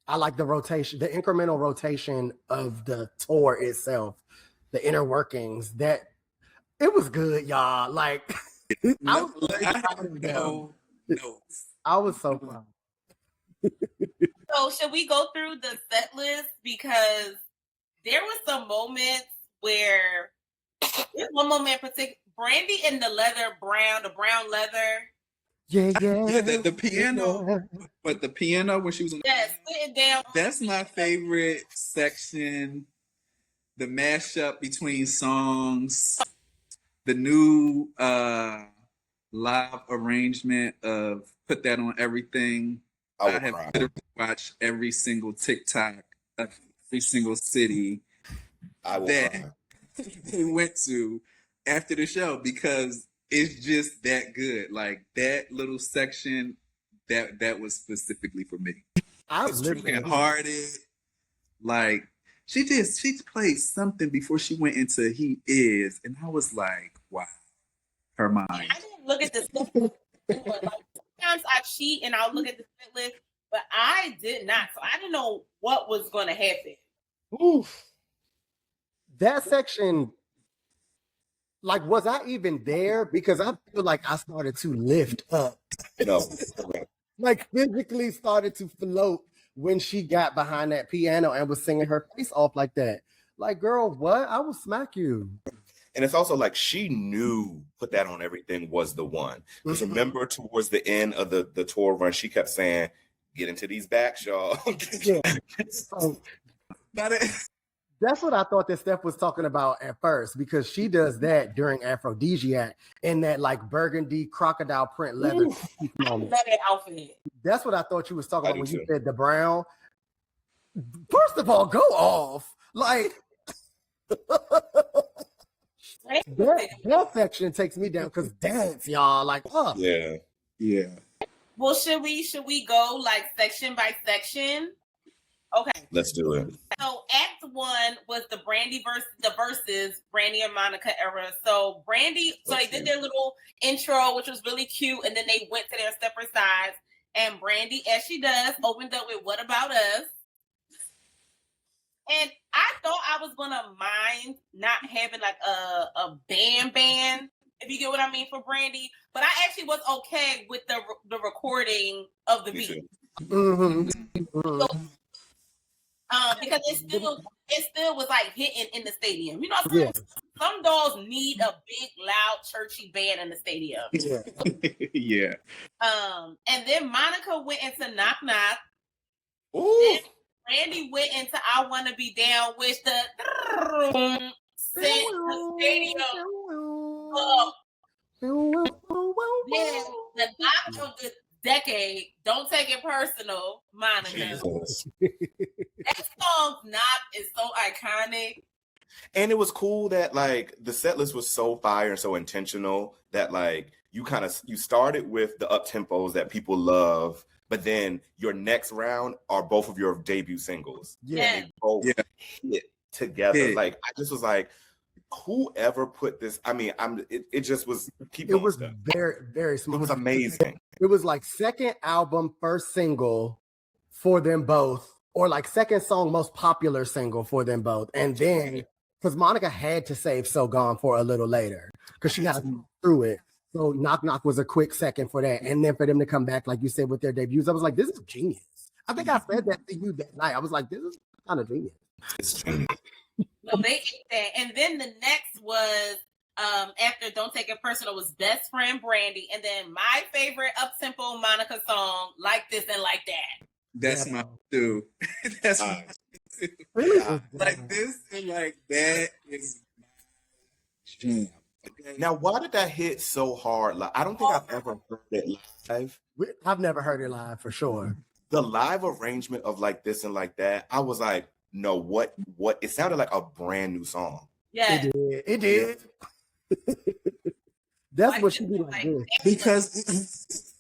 I like the rotation, the incremental rotation of the tour itself, the inner workings. That it was good, y'all. Like I was so proud. So should we go through the set list because there was some moments where there's one moment in particular, Brandy in the brown leather. Yeah, the piano, but the piano when she was on sitting down. That's my favorite section. The mashup between songs, the new live arrangement of Put That on Everything. I have literally watched every single TikTok of every single city that they went to after the show because it's just that good. Like that little section that was specifically for me. I was looking hearted. Like she played something before she went into He Is, and I was like, wow, her mind. I didn't look at the stuff. Sometimes I cheat and I'll look at the set list, but I did not. So I didn't know what was going to happen. Oof. That section, like, was I even there? Because I feel like I started to lift up. No. Like, physically started to float when she got behind that piano and was singing her face off like that. Like, girl, what? I will smack you. And it's also like she knew Put That on Everything was the one. Because remember towards the end of the tour run, she kept saying, get into these backs, y'all. Yeah. So, that's what I thought that Steph was talking about at first, because she does that during Aphrodisiac in that like burgundy crocodile print leather moment. That outfit. That's what I thought you was talking about when you said the brown. First of all, go off. Like that section takes me down because dance, y'all. Like, yeah. Well, should we go like section by section? Okay, let's do it. So Act 1 was the Brandy versus Brandy and Monica era. So Brandy, they did their little intro, which was really cute, and then they went to their separate sides. And Brandy, as she does, opened up with "What About Us?" And I thought I was gonna mind not having like a band, if you get what I mean, for Brandy. But I actually was okay with the recording of the beat. So, because it still was like hitting in the stadium. You know, some dolls need a big, loud, churchy band in the stadium. Yeah. And then Monica went into Knock Knock. Ooh. Then Brandy went into I Want to Be Down, which the stadium. Then the knock of the decade, Don't Take It Personal, Monica. That song's knock is so iconic. And it was cool that like the set list was so fire and so intentional that like you started with the up tempos that people love, but then your next round are both of your debut singles. Yeah. They both hit together. Like I just was like, whoever put this, I mean, it just was it was very, very smooth. It was amazing. It was like second album, first single for them both, or like second song, most popular single for them both. And then, because Monica had to save So Gone for a little later, because she got through it. So Knock Knock was a quick second for that. And then for them to come back, like you said, with their debuts, I was like, this is genius. I think I said that to you that night. I was like, this is kind of genius. It's genius. So they ate that. And then the next was after Don't Take It Personal was Best Friend Brandy. And then my favorite up-tempo Monica song, Like This and Like That. That's my too. That's my too. Really? Like this and like that is my jam. Okay. Now, why did that hit so hard? Like, I don't think I've ever heard it live. I've never heard it live for sure. The live arrangement of Like This and Like That, I was like, no, what? It sounded like a brand new song. Yeah. It did. That's Like what she this be and like. Like This.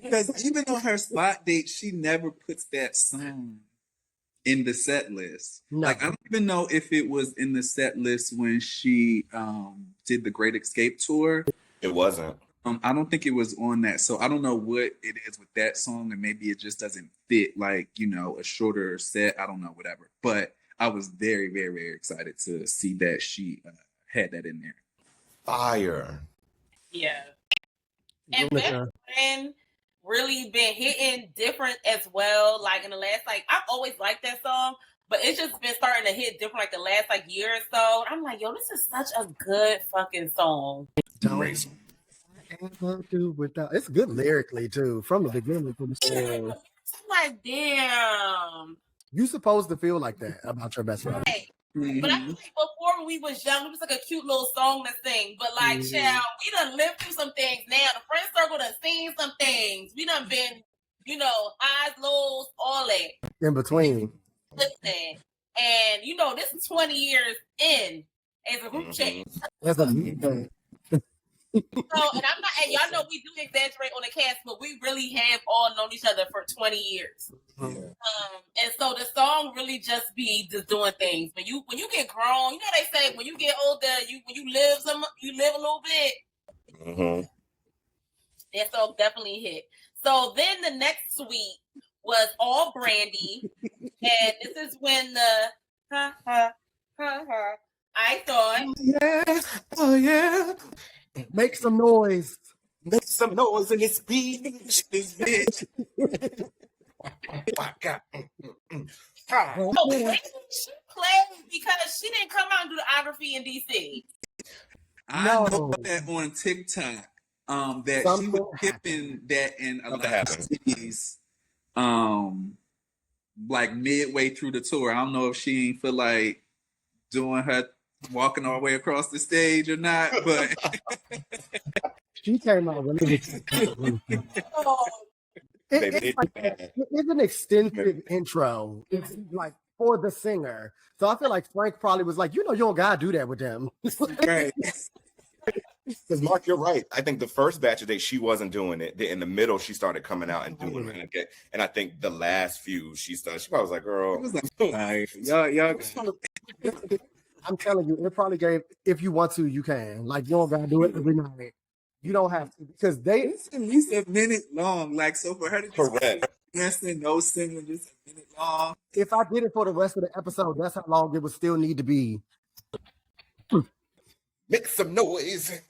Because even on her spot date, she never puts that song in the set list. No. Like I don't even know if it was in the set list when she did the Great Escape tour. It wasn't. I don't think it was on that. So I don't know what it is with that song, and maybe it just doesn't fit like, you know, a shorter set. I don't know, whatever. But I was very, very, very excited to see that she had that in there. Fire. Yeah. And Best Friend really been hitting different as well. Like in the last, like, I've always liked that song, but it's just been starting to hit different like the last like year or so. I'm like, yo, this is such a good fucking song. Great. It's good lyrically too, from the beginning to the end. I'm like, damn. You supposed to feel like that about your best friend. Right. But I feel like before when we was young, it was like a cute little song to sing. But like, child, we done lived through some things now. The friend circle done seen some things. We done been, you know, highs, lows, all that. In between. Listen. And you know, this is 20 years in as a group chat. That's a So, and I'm not, and y'all know we do exaggerate on the cast, but we really have all known each other for 20 years. And so the song really just be just doing things. When you get grown, you know they say when you get older, when you live a little bit. Mm-hmm. That song definitely hit. So then the next suite was all Brandy, and this is when the I thought, Yeah. Oh yeah. Make some noise. Make some noise in this beach. This bitch. oh, Brandy, she played because she didn't come out and do the biography in DC. I know that on TikTok, that she was skipping that in a lot of cities, like midway through the tour. I don't know if she ain't feel like doing her walking all the way across the stage or not, but she came out when it it's an extensive intro. It's like for the singer. So I feel like Frank probably was like, you know, you don't gotta do that with them. right. Because Mark, you're right. I think the first batch of days she wasn't doing it. In the middle, she started coming out and doing it. And I think the last few she probably was like, girl. It was like, y'all. I'm telling you, it probably gave, if you want to, you can. Like, you don't gotta do it every night. You don't have to, because it's at least a minute long. Like, so for her to just dancing, no singing, just a minute long. If I did it for the rest of the episode, that's how long it would still need to be. Make some noise.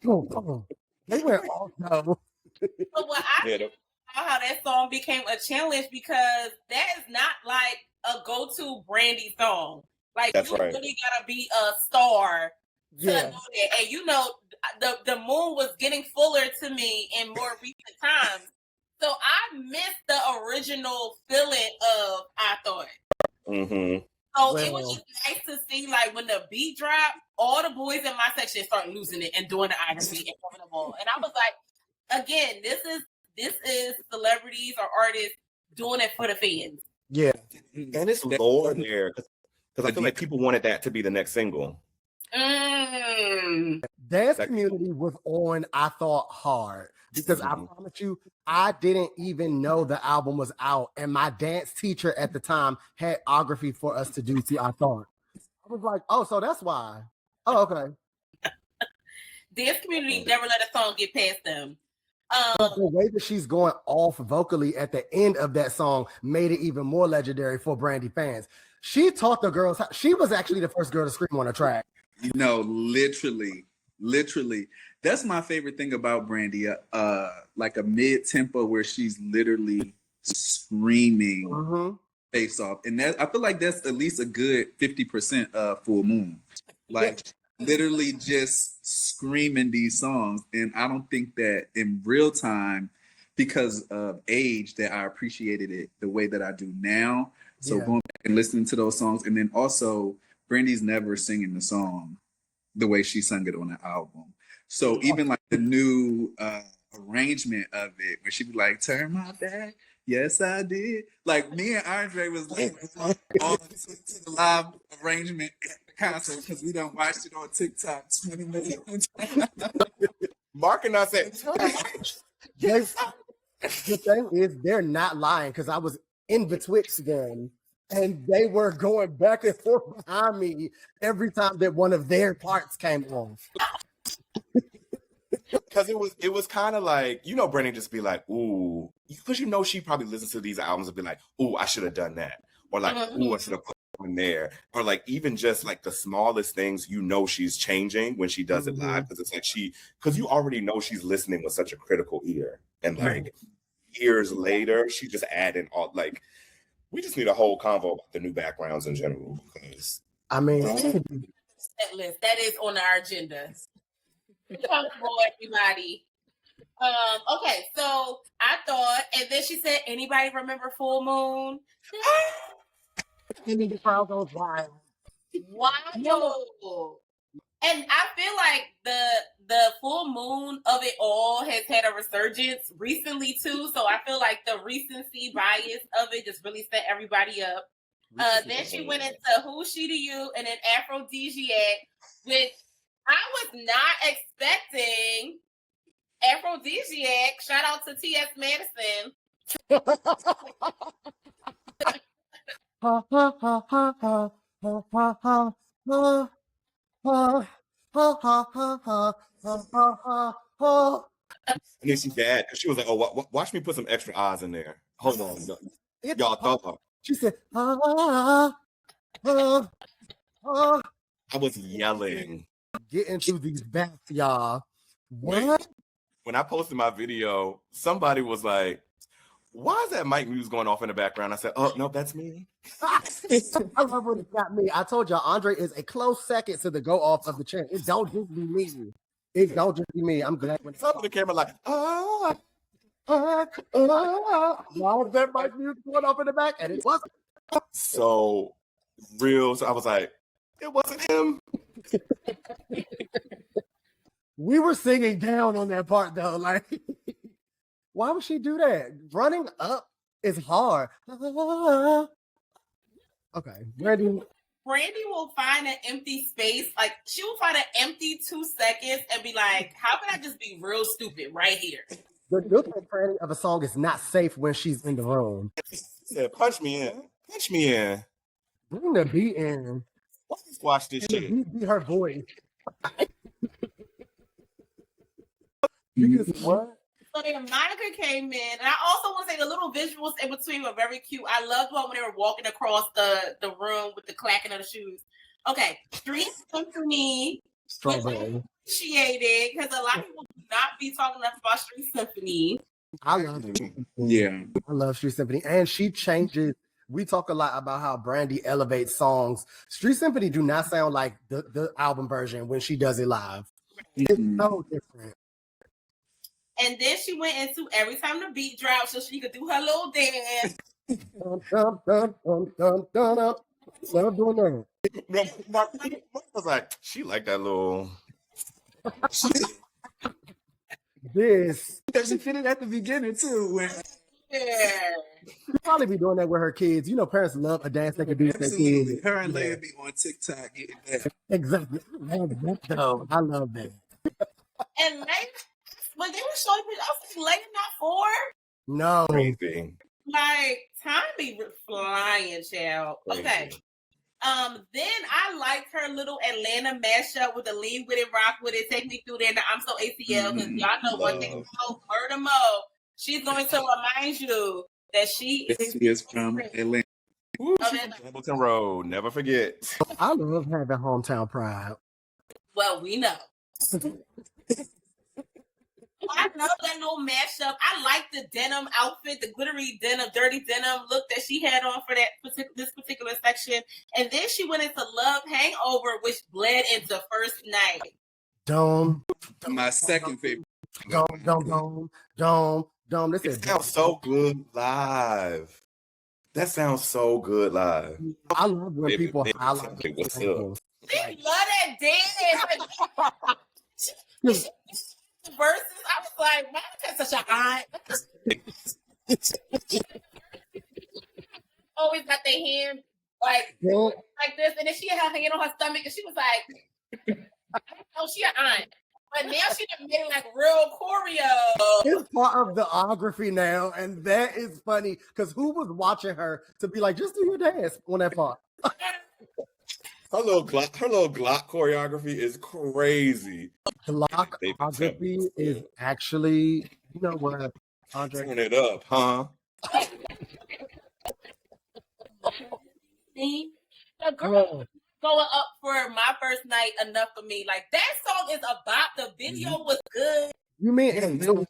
Oh. They went off though. So what I know how that song became a challenge, because that is not like a go-to Brandy song. Like, that's you right. really gotta be a star to know Yeah. that. And you know, the moon was getting fuller to me in more recent times. So I missed the original feeling of I Thought. Mm-hmm. So it was just nice to see, like, when the beat dropped, all the boys in my section start losing it and doing the irony and coming the ball. And I was like, again, this is celebrities or artists doing it for the fans. Yeah. And it's lower there. Because I feel like people wanted that to be the next single. Dance Community was on, I Thought, hard. Because I promise you, I didn't even know the album was out. And my dance teacher at the time had choreography for us to do to I Thought. I was like, oh, so that's why. Oh, okay. Dance Community never let a song get past them. But the way that she's going off vocally at the end of that song made it even more legendary for Brandy fans. She taught the girls how, she was actually the first girl to scream on a track. You know, literally. Literally. That's my favorite thing about Brandy. Like a mid-tempo where she's literally screaming face off. And that I feel like that's at least a good 50% of Full Moon. Like literally just screaming these songs. And I don't think that in real time, because of age, that I appreciated it the way that I do now. So going back and listening to those songs, and then also Brandy's never singing the song the way she sung it on the album. So even like the new arrangement of it, where she'd be like, "Turn my back, yes I did." Like me and Andre was like on to the live arrangement at the concert because we done watched it on TikTok 20 minutes. Mark and I said, Yes. The thing is, they're not lying because I was in betwixt them and they were going back and forth behind me every time that one of their parts came on. Because it was kind of like, Brandy just be like, ooh, because she probably listens to these albums and be like, ooh, I should have done that. Or like, ooh, I should have put in there. Or like even just like the smallest things, she's changing when she does it live. Because it's like because you already know she's listening with such a critical ear. And like years later, she just adding all like, we just need a whole convo about the new backgrounds in general. Because I mean, that list that is on our agenda. Comfortable, everybody. Okay, so I thought, and then she said, "Anybody remember Full Moon?" the crowd goes wild. Wild. And I feel like the Full Moon of it all has had a resurgence recently too. So I feel like the recency bias of it just really set everybody up. Then she went into Who's She to You and then Aphrodisiac, which I was not expecting. Aphrodisiac, shout out to T.S. Madison. And then she's mad because she was like, "Oh, watch me put some extra eyes in there. Hold on, y'all thought." She said, I was yelling. "Get into these backs, y'all." What? When I posted my video, somebody was like, "Why is that mic music going off in the background?" I said, "Oh no, that's me." I love when it got me. I told y'all, Andre is a close second to the go off of the chair. It don't just be me. It don't just be me. I'm glad when Some of the camera like, why was that mic music going off in the back? And it wasn't. so real. So I was like, it wasn't him. We were singing down on that part though. Like, why would she do that? Running up is hard. Okay, Brandy will find an empty space. Like, she will find an empty 2 seconds and be like, how can I just be real stupid right here? The good thing, Brandy, of a song is not safe when she's in the room. Yeah, punch me in. Punch me in. Bring the beat in. Let's watch this shit. The beat be her voice. Because what? So then Monica came in, and I also want to say the little visuals in between were very cute. I loved when they were walking across the room with the clacking of the shoes. Okay, Street Symphony. Strawberry. Appreciated, because a lot of people do not be talking enough about Street Symphony. I love it. Yeah. I love Street Symphony. And she changes. We talk a lot about how Brandy elevates songs. Street Symphony do not sound like the album version when she does it live. It's so different. And then she went into Every Time the Beat Drops so she could do her little dance. Love doing that. Mark was like, she liked that little. This. She fit it at the beginning too. When Yeah. She'll probably be doing that with her kids. You know, parents love a dance they can do with their kids. her and Leia be on TikTok getting that. Exactly. I love that. And Leia, when they were showing me, I was like, Leia not 4? No. Crazy. Like, time be flying, child. Okay. Then I liked her little Atlanta mashup with the Lean With It, Rock With It, Take Me Through There, and the I'm So ATL, because y'all know one thing about Murder Mo, she's going to remind you that she is from Atlanta. Hamilton Road, never forget. I love having hometown pride. Well, we know. I love that little mashup. I like the denim outfit, the glittery denim, dirty denim look that she had on for this particular section. And then she went into Love Hangover, which bled into First Night. My second favorite. It sounds so good live. That sounds so good live. I love when people highlight what's up. They love that dance. Versus, I was like, Monica's such a aunt. Always got their hand like this, and then she had her hand on her stomach, and she was like, "Oh, she an aunt." But now she done made it like real choreo. It's part of the choreography now, and that is funny because who was watching her to be like, just do your dance on that part? Her little Glock choreography is crazy. Glock choreography is actually, you know what, Andre? Turn it up, huh? See, the girl going up for My First Night, Enough for Me. Like that song is about the video was good. You mean people was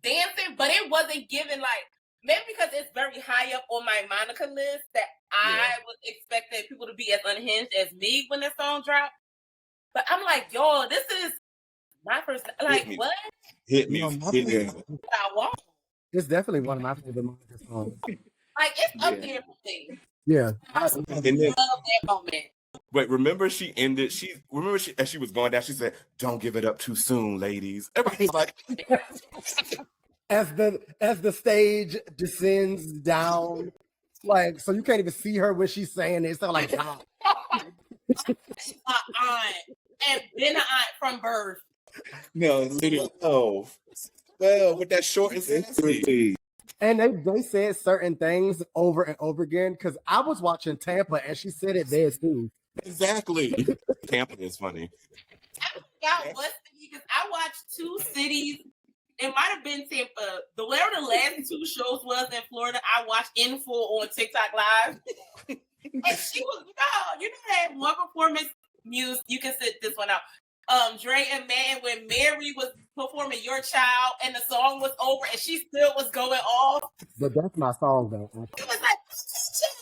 dancing, but it wasn't given like. Maybe because it's very high up on my Monica list that I was expecting people to be as unhinged as me when the song dropped. But I'm like, yo, this is my first. Like, what? Hit me. I want. It's definitely one of my favorite Monica songs. Like, it's up there for me. Yeah. I love that moment. Wait, remember she ended, as she was going down, she said, "Don't give it up too soon, ladies." Everybody's like... As the stage descends down, like, so you can't even see her when she's saying it. It's like, she's my aunt and been an aunt from birth. No, literally. Oh, well, with that short and sassy. And they said certain things over and over again because I was watching Tampa and she said it there too. Exactly. Tampa is funny. I forgot what city because I watched two cities. It might have been Tampa. Whatever the last two shows was in Florida, I watched in full on TikTok Live. And she was, you know that one performance muse, you can sit this one out. Dre and Man, when Mary was performing Your Child and the song was over and she still was going off. But that's my song though. It was like,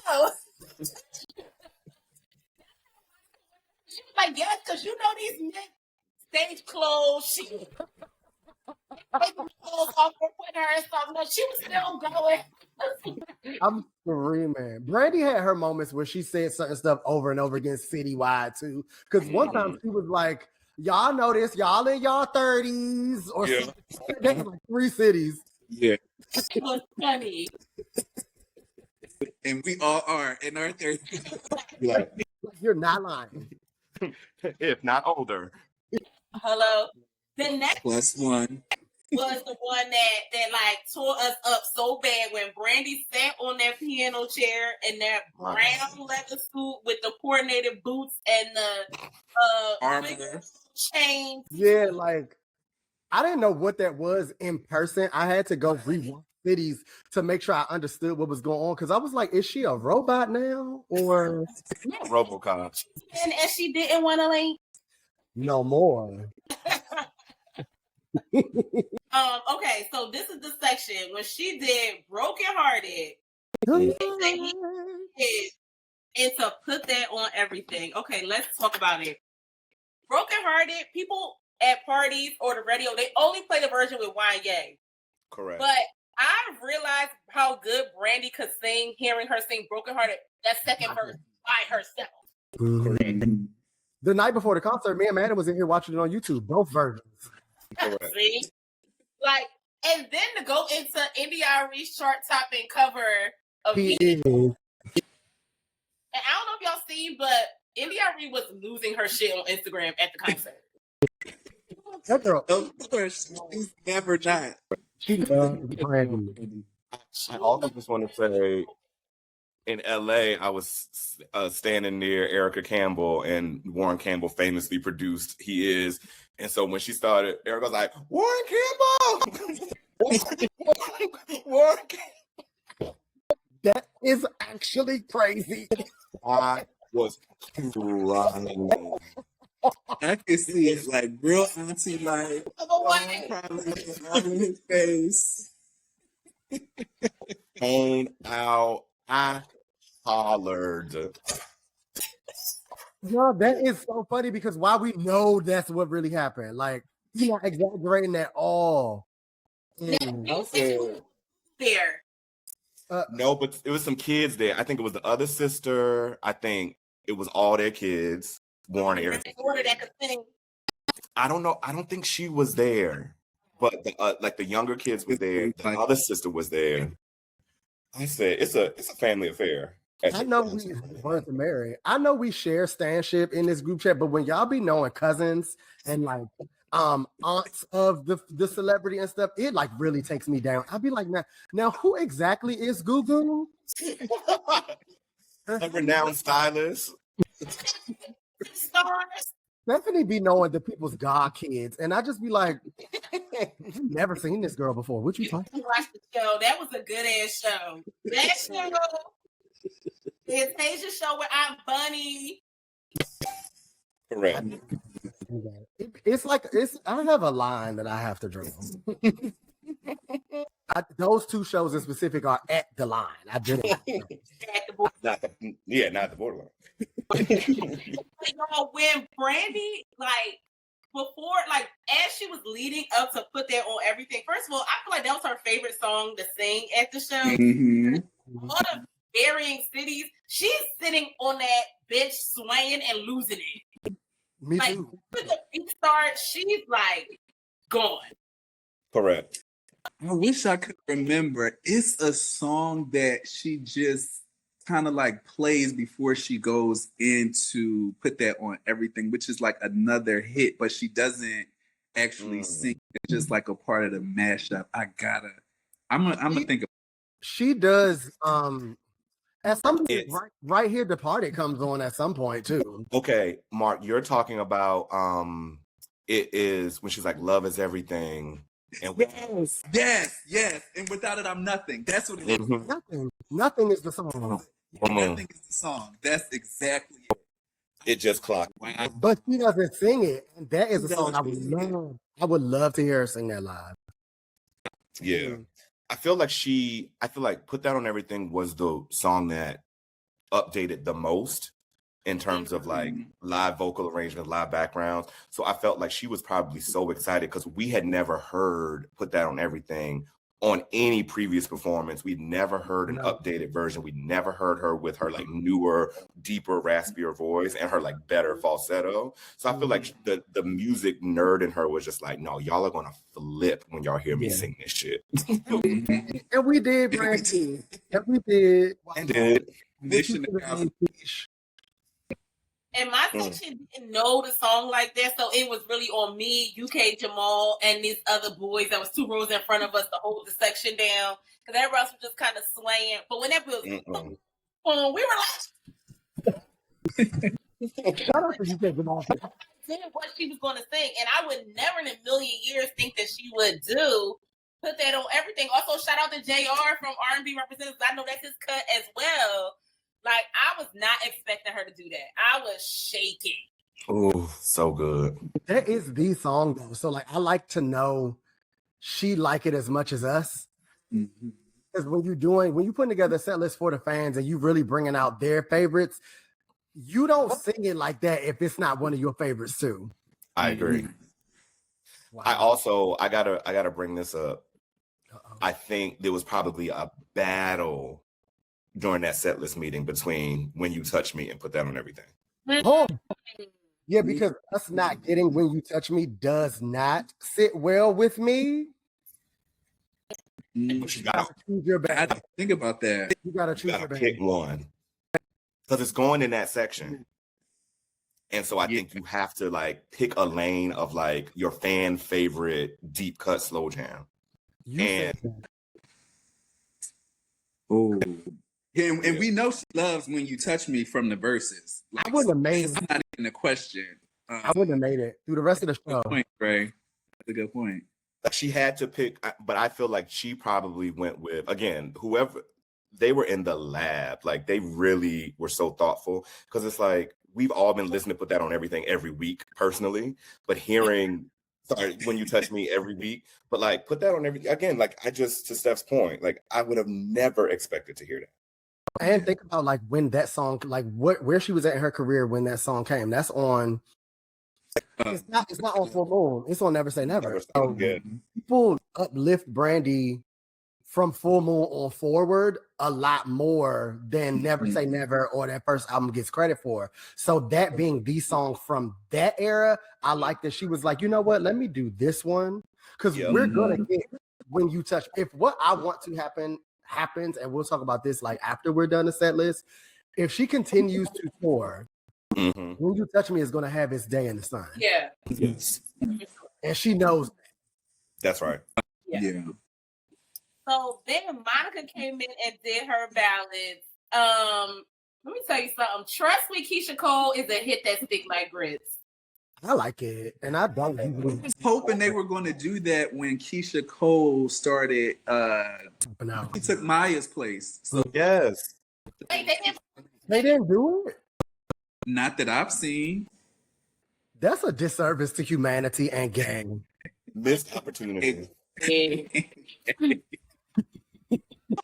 chill. She was like, yes, because you know these men stage clothes. She off for putting her and stuff. No, she was still going. I'm screaming. Brandy had her moments where she said certain stuff over and over again citywide too. Because one time she was like, y'all know this, y'all in y'all 30s or something. That's like 3 cities. Yeah. It was funny. And we all are in our 30s. Yeah. You're not lying. If not older. Hello. The next +1 was the one that like tore us up so bad when Brandy sat on that piano chair in that brown leather suit with the coordinated boots and the armor chain. Yeah, like I didn't know what that was in person. I had to go rewatch cities to make sure I understood what was going on because I was like, is she a robot now or RoboCop? And she didn't want to like no more. Okay, so this is the section when she did Broken Hearted. And to put that on everything. Okay, let's talk about it. Broken Hearted, people at parties or the radio, they only play the version with Wanye. Correct. But I realized how good Brandy could sing, hearing her sing Broken Hearted, that second verse by herself. Mm-hmm. The night before the concert, me and Madden was in here watching it on YouTube, both versions. See? Like, and then to go into India.Arie's chart-topping cover of Me. And I don't know if y'all see, but India.Arie was losing her shit on Instagram at the concert. That girl, of course, she's never not. she loves Brandy. I also just want to say, in LA, I was standing near Erica Campbell, and Warren Campbell famously produced He Is. And so when she started, Erica was like, Warren Campbell! Warren Campbell! That is actually crazy. I was crying. I can see it like real auntie, like probably all in his face. Came out. I hollered. Yo, that is so funny because why we know that's what really happened. Like, you're not exaggerating at all. I said, there. no, but it was some kids there. I think it was the other sister. I think it was all their kids. Born here. I don't know. I don't think she was there, but the younger kids were there. The other sister was there. I said it's a family affair. I know we weren't married. I know we share stanship in this group chat, but when y'all be knowing cousins and like aunts of the celebrity and stuff, it like really takes me down. I'll be like, now who exactly is Gugu? A renowned stylist. Stephanie be knowing the people's god kids, and I just be like, you've never seen this girl before. What you talking? You watched the show. That was a good ass show. That show. The Fantasia show with Aunt Bunny. Correct. It's like I have a line that I have to draw. Those two shows in specific are at the line. I did it. Not the borderline. Y'all, when Brandy, like, before, like, as she was leading up to put that on everything, first of all, I feel like that was her favorite song to sing at the show. Mm-hmm. All the varying cities, she's sitting on that bench swaying and losing it. Me like, too. With the beat start, she's like gone. Correct. I wish I could remember. It's a song that she just kind of like plays before she goes in to put that on everything, which is like another hit, but she doesn't actually sing. It's just like a part of the mashup. I'm gonna think of. She does. At some point, right here, Departed comes on at some point too. Okay, Mark, you're talking about it is when she's like, "Love is everything." And Yes. And without it, I'm nothing. That's what it is. Nothing is the song. Nothing is the song. That's exactly it. It just clocked. But she doesn't sing it, and that is a song I would love. I would love to hear her sing that live. Yeah. I feel like Put That on Everything was the song that updated the most in terms of like live vocal arrangement, live backgrounds. So I felt like she was probably so excited because we had never heard Put That on Everything on any previous performance. We'd never heard an updated version. We'd never heard her with her like newer, deeper, raspier voice and her like better falsetto. So I feel like the music nerd in her was just like, no, y'all are gonna flip when y'all hear me sing this shit. And we did, Brandy. And we did. And did. And my section didn't know the song like that, so it was really on me, UK Jamal, and these other boys that was 2 rows in front of us to hold the section down. Because everybody else was just kind of swaying. But when that was on, we were like, shout out to UK Jamal. What she was going to sing. And I would never in a million years think that she would do Put That on Everything. Also, shout out to JR from R&B Representatives. I know that's his cut as well. Like, I was not expecting her to do that. I was shaking. Oh, so good. That is the song, though. So, like, I like to know she like it as much as us. Because when you putting together a set list for the fans and you really bringing out their favorites, you don't sing it like that if it's not one of your favorites too. I agree. Wow. I gotta bring this up. I think there was probably a battle during that set list meeting between When You Touch Me and Put That on Everything. Oh, yeah, because us not getting When You Touch Me does not sit well with me. You gotta choose your battle. I didn't think about that. You gotta choose your pick one. Because it's going in that section. And so I think you have to like pick a lane of like your fan favorite deep cut slow jam. And we know she loves When You Touch Me from the verses. Like, I wouldn't have made it. It's not even a question. I wouldn't have made it through the rest of the show. Good point, Ray. That's a good point. She had to pick, but I feel like she probably went with, again, whoever, they were in the lab. Like, they really were so thoughtful, because it's like, we've all been listening to Put That On Everything every week personally, but hearing, sorry, When You Touch Me every week, but like Put That On Everything, again, like, to Steph's point, like, I would have never expected to hear that. And think about like when that song, like where she was at in her career when that song came. That's on. It's not on Full Moon. It's on Never Say Never. So people uplift Brandy from Full Moon on forward a lot more than Never Say Never or that first album gets credit for. So that being the song from that era, I like that she was like, you know what? Let me do this one, because we're gonna get When You Touch. If what I want to happen happens, and we'll talk about this like after we're done the set list, if she continues to tour, When You Touch Me is going to have its day in the sun. Yeah. Yes. And she knows that. That's right. Yeah. So then Monica came in and did her ballads. Let me tell you something. Trust Me, Keisha Cole is a hit that stick like grits. I like it, and I don't. I was hoping they were going to do that when Keisha Cole started. He took Maya's place. So yes, They didn't do it. Not that I've seen. That's a disservice to humanity and gang. Missed opportunity.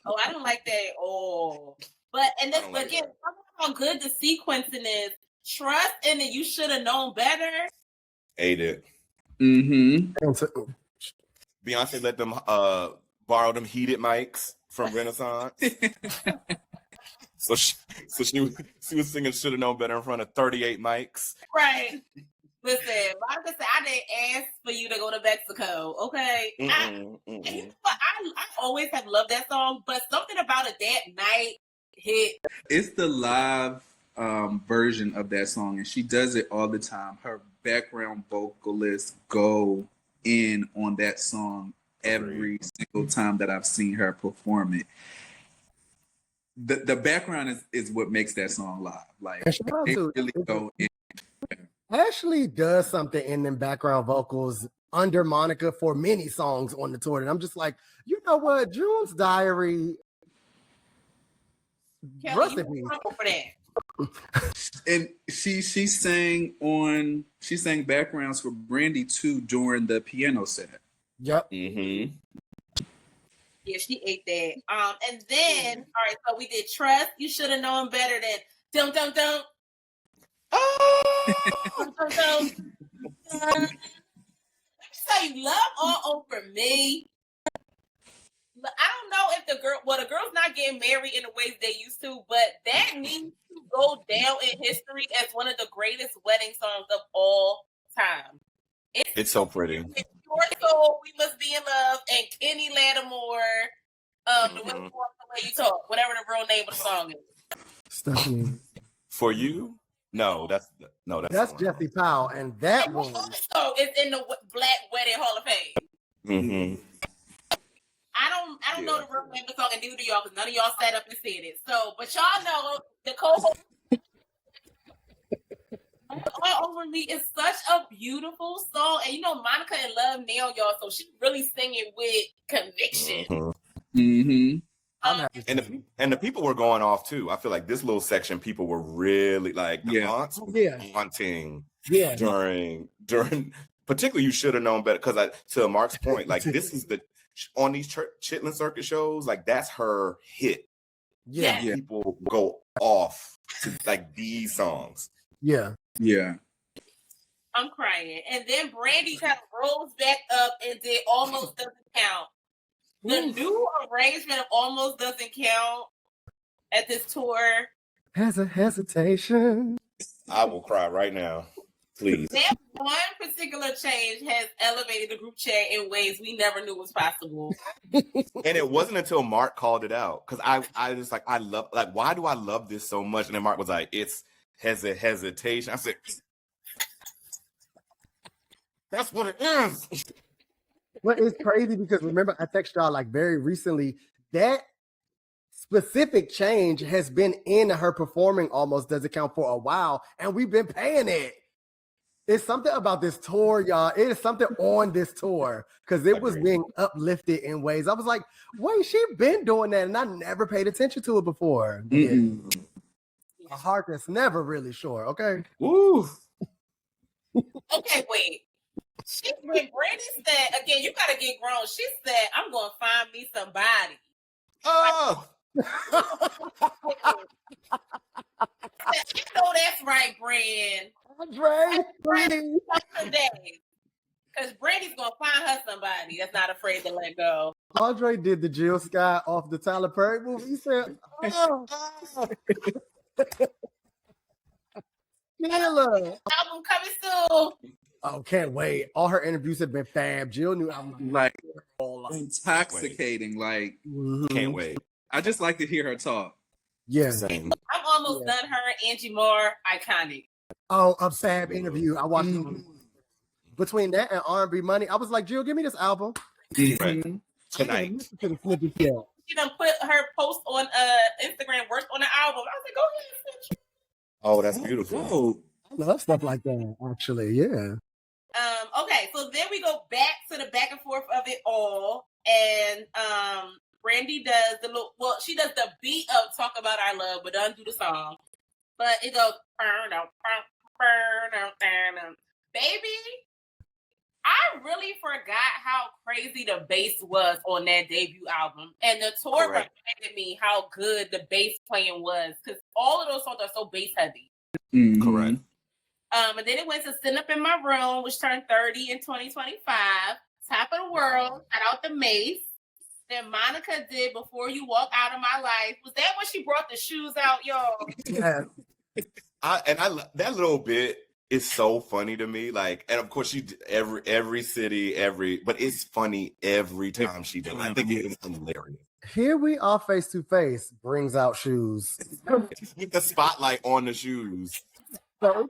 Oh, I don't like that at all. But again, how good the sequencing is. Trust and that You Should Have Known Better. Ate it. Beyonce let them borrow them heated mics from Renaissance. So she was singing Should Have Known Better in front of 38 mics. Right. Listen, Monica said, I didn't ask for you to go to Mexico, okay? I always have loved that song, but something about it that night hit. It's the live version of that song, and she does it all the time. Her background vocalists go in on that song every single time that I've seen her perform it. The background is what makes that song live. Like, they really go in. Ashley does something in them background vocals under Monica for many songs on the tour, and I'm just like, you know what, June's Diary. Kelly, and she sang backgrounds for Brandy too during the piano set. Yep. Yeah, she ate that. And then, all right, so we did Trust. You Should Have Known Better than Dum Dum Dum. Dum Dum Dum. Let me tell you, Love All Over Me. I don't know if the girl's not getting married in the ways they used to, but that needs to go down in history as one of the greatest wedding songs of all time. It's so pretty. It's Your Soul, We Must Be in Love, and Kenny Lattimore, The Way You Talk, whatever the real name of the song is. Stephanie. For You? No, that's Jesse Powell, and that one also is in the Black Wedding Hall of Fame. I don't know the real name of the song, and neither do y'all, because none of y'all sat up and said it. So, but y'all know the co-host. All Over Me is such a beautiful song, and you know Monica in love now, y'all. So she's really singing with conviction. And the people were going off too. I feel like this little section, people were really like the aunts haunting during particularly You Should Have Known Better, because to Mark's point, like this is on these Chitlin Circuit shows, like that's her hit. Yeah. People go off to like these songs. Yeah. I'm crying. And then Brandy kind of rolls back up and did Almost Doesn't Count. The new arrangement of Almost Doesn't Count at this tour has a hesitation. I will cry right now. Please. That one particular change has elevated the group chat in ways we never knew was possible. And it wasn't until Mark called it out, because I was like, why do I love this so much? And then Mark was like, it's hesitation. I said, that's what it is. Well, it's crazy because remember, I texted y'all like very recently that specific change has been in her performing Almost Doesn't Count for a while, and we've been paying it. It's something about this tour, y'all. It is something on this tour because it was being uplifted in ways. I was like, wait, she been doing that, and I never paid attention to it before. Yeah. My heart is never really sure. Okay. Woo. Okay, wait. When Brandy said, again, you gotta get grown. She said, I'm gonna find me somebody. Oh. You know that's right, Brand. Brandy. Because Brandy's gonna find her somebody that's not afraid to let go. Andre did the Jill Scott off the Tyler Perry movie. He said, "Oh, Taylor." Album coming soon. Oh, can't wait. All her interviews have been fab. Jill new album, like intoxicating. Like, can't wait. I just like to hear her talk. Yeah. Same. I'm almost done her. Angie Moore, iconic. Oh, a fab interview. I watched between that and R&B Money. I was like, Jill, give me this album. Right. Tonight. She done put her post on Instagram, worked on the album. I was like, go ahead. Oh, that's beautiful. Oh, I love stuff like that, actually. Yeah. Okay, so then we go back to the back and forth of it all, and Brandy does she does the beat of Talk About Our Love, but doesn't do the song. But it goes, baby, I really forgot how crazy the bass was on that debut album. And the tour reminded me how good the bass playing was, because all of those songs are so bass heavy. Correct. And then it went to Sitting Up in My Room, which turned 30 in 2025. Top of the World, shout out the Mace. Then Monica did Before You Walk Out of My Life. Was that when she brought the shoes out, y'all? Yeah. That little bit is so funny to me. Like, and of course she did every city, but it's funny every time she does. I think it's hilarious. Here we are face to face, brings out shoes. With the spotlight on the shoes. So,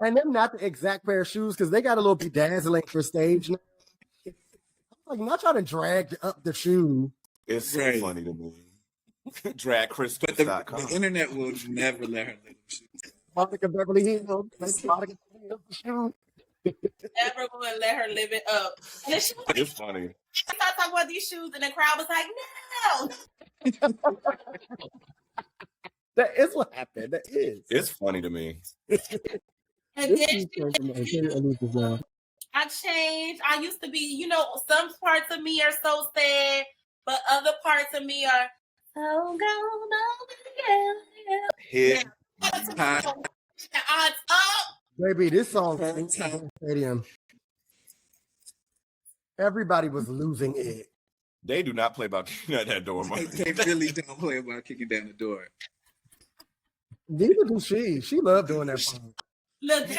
and they're not the exact pair of shoes because they got a little bedazzling for stage now. Like, not trying to drag up the shoe. It's so funny to me. Dragcrystals.com. The internet will never let her live the shoes. Monica Beverly Hills. Monica Beverly Hills shoe. Never going to let her live it up. And then it's funny. I started talking about these shoes, and the crowd was like, no. That is what happened. That is. It's funny to me. And then I changed. I used to be, some parts of me are so sad, but other parts of me are so gone over. Hit. Odds up. Baby, this song stadium. Everybody was losing it. They do not play about kicking out that door, Mike. They really don't play about kicking down the door. Neither do she. She loved doing that song. Look, They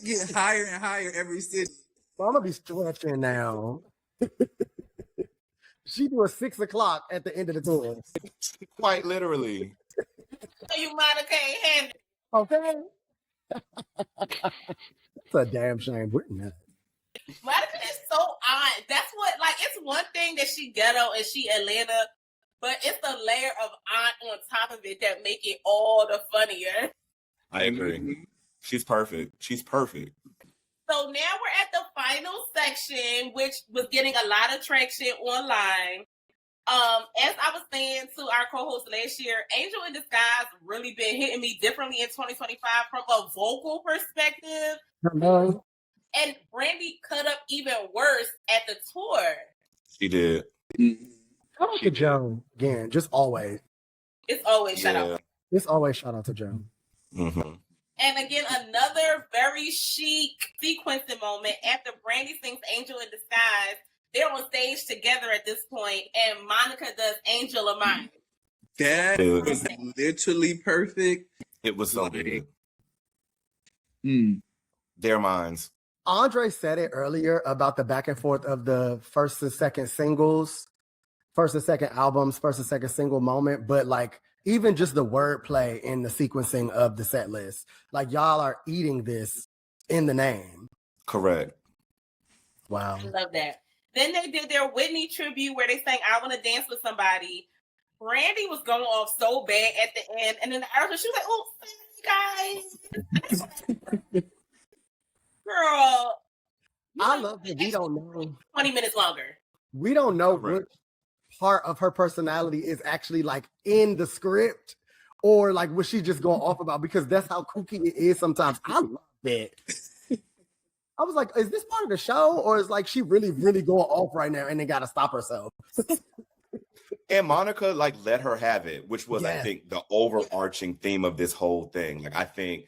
get higher and higher every city. So I'm gonna be stretching now. She do a 6 o'clock at the end of the tour. Quite literally. You Monica ain't handle. Okay. It's a damn shame. We're not. Monica is so odd. That's what, it's one thing that she ghetto and she Atlanta, but it's the layer of aunt on top of it that make it all the funnier. I agree. She's perfect. She's perfect. So now we're at the final section, which was getting a lot of traction online. As I was saying to our co-host last year, Angel in Disguise really been hitting me differently in 2025 from a vocal perspective. Hello. And Brandy cut up even worse at the tour. She did. Shout out to Joan again. Just always. It's always shout out. It's always shout out to Joan. Mm-hmm. And again, another very chic sequencing moment after Brandy sings Angel in Disguise. They're on stage together at this point, and Monica does Angel of Mine. That was literally perfect. It was so good. Mm. Their minds. Andre said it earlier about the back and forth of the first and second singles, first and second albums, first and second single moment, but even just the wordplay in the sequencing of the set list. Y'all are eating this in the name. Correct. Wow. I love that. Then they did their Whitney tribute where they sang I Want to Dance with Somebody. Brandy was going off so bad at the end. And then the artist, she was like, oh, guys. girl. I love that we don't know. 20 minutes longer. We don't know which part of her personality is actually like in the script or like what she just going off about, because that's how kooky it is sometimes. I love it. I was like, is this part of the show, or is like she really, really going off right now and then got to stop herself? And Monica like let her have it, which was I think the overarching theme of this whole thing. Like I think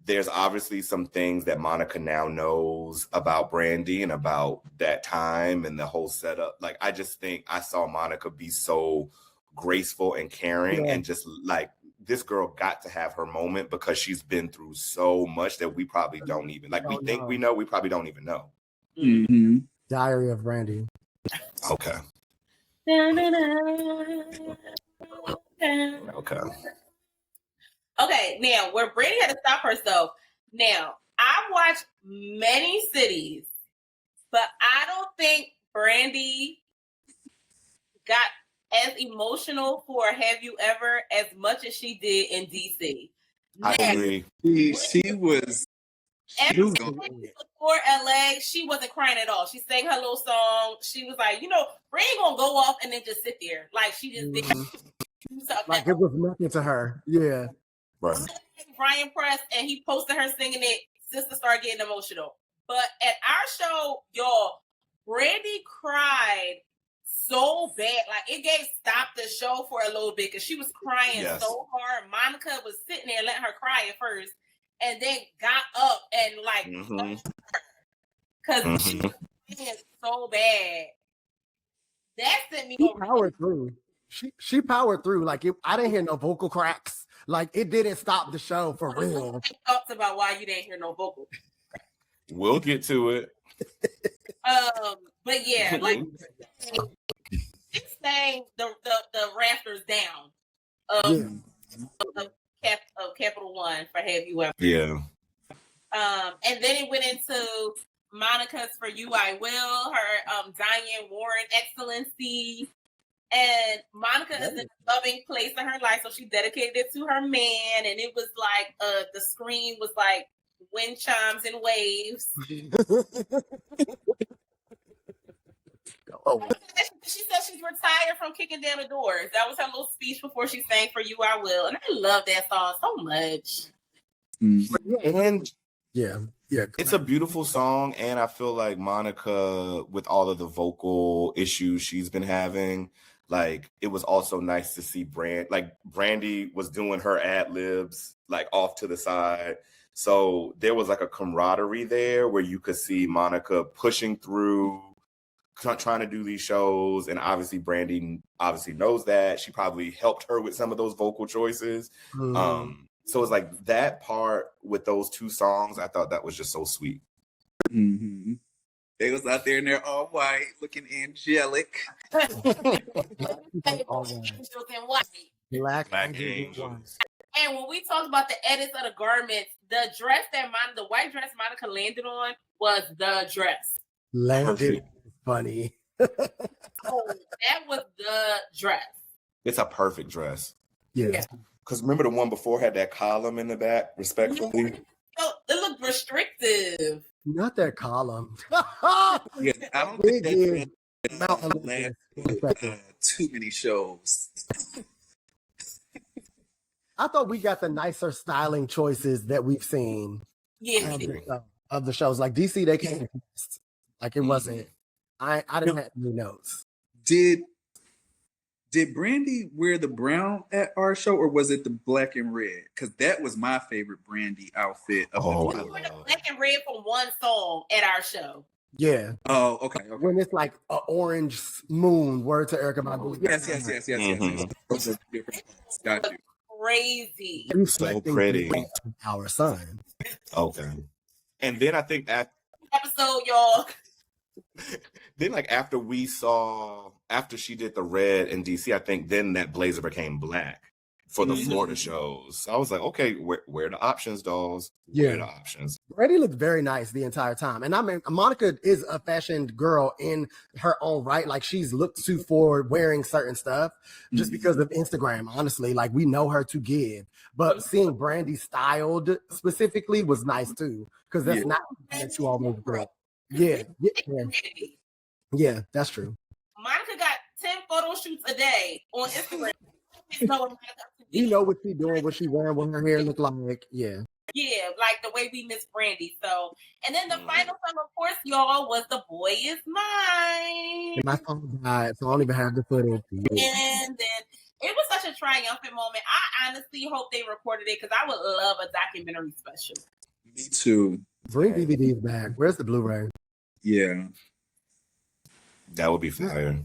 there's obviously some things that Monica now knows about Brandy and about that time and the whole setup. Like I just think I saw Monica be so graceful and caring and just like, this girl got to have her moment because she's been through so much that we probably don't even like. We think we know, we probably don't even know. Mm-hmm. Diary of Brandy. Okay. Okay, now where Brandy had to stop herself. Now, I watched many cities, but I don't think Brandy got as emotional for Have You Ever as much as she did in DC. I agree. She was before LA, she wasn't crying at all. She sang her little song. She was like, Brandy gonna go off and then just sit there. Like she just didn't do something. Like it was nothing to her. Yeah. Right. Brian Press, and he posted her singing it. Sister started getting emotional. But at our show, y'all, Brandy cried so bad. Like it stopped the show for a little bit because she was crying so hard. Monica was sitting there letting her cry at first, and then got up and like because she was crying so bad. That sent me over. Powered through. She powered through. Like I didn't hear no vocal cracks. Like it didn't stop the show for real. Talks about why you didn't hear no vocal. We'll get to it. But yeah, like saying the rafters down of Capital One for Have You Ever. Yeah. And then it went into Monica's For You I Will, her Diane Warren Excellency. And Monica is in a loving place in her life, so she dedicated it to her man. And it was like the screen was like wind chimes and waves. She said she's retired from kicking down the doors. That was her little speech before she sang For You I Will. And I love that song so much. And yeah. It's a beautiful song. And I feel like Monica, with all of the vocal issues she's been having, like it was also nice to see Brandy was doing her ad-libs like off to the side. So there was like a camaraderie there where you could see Monica pushing through, trying to do these shows. And obviously Brandy knows that. She probably helped her with some of those vocal choices. So it's like that part with those two songs, I thought that was just so sweet. Mm-hmm. They was out there in there all white, looking angelic. Black angels. And when we talked about the edits of the garments, the dress the white dress Monica landed on was the dress. Landed funny. Oh, that was the dress. It's a perfect dress. Yeah. Because remember the one before had that column in the back, respectfully? It looked restrictive. Not that column. I don't think that's too many shows. I thought we got the nicer styling choices that we've seen of the shows. Like DC, they came like it wasn't. I didn't have any notes. Did Brandy wear the brown at our show, or was it the black and red? Because that was my favorite Brandy outfit. We wore the black and red from one song at our show. Yeah. Oh, okay. When it's like an orange moon, word to Erica Badu. Yes. Those are different. Got you. Crazy. So pretty. Our son. Okay. And then I think episode, y'all. Then like after she did the red in DC, I think then that blazer became black. for the Florida shows. I was like, okay, where are the options, dolls? Yeah. Where are the options? Brandy looked very nice the entire time. And I mean, Monica is a fashioned girl in her own right. Like, she's looked to for wearing certain stuff just because of Instagram, honestly. Like, we know her to give. But seeing Brandy styled specifically was nice too. Because that's not that you always girl. Yeah. Yeah, that's true. Monica got 10 photo shoots a day on Instagram. You know what she's doing, what she wearing, what her hair look like. Yeah. Yeah, like the way we miss Brandy. So, and then the final song, of course, y'all, was The Boy Is Mine. And my phone died, so I don't even have the footage. And then it was such a triumphant moment. I honestly hope they recorded it because I would love a documentary special. Me too. Bring DVDs back. Where's the Blu-ray? Yeah. That would be fire.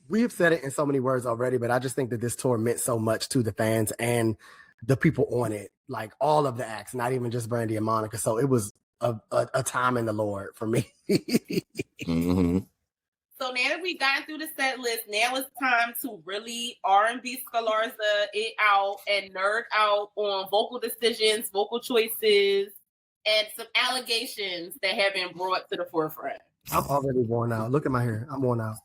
We've said it in so many words already, but I just think that this tour meant so much to the fans and the people on it. Like, all of the acts, not even just Brandy and Monica. So it was a time in the Lord for me. Mm-hmm. So now that we've gotten through the set list, now it's time to really R&B Scalarza it out and nerd out on vocal decisions, vocal choices, and some allegations that have been brought to the forefront. I'm already worn out. Look at my hair. I'm worn out.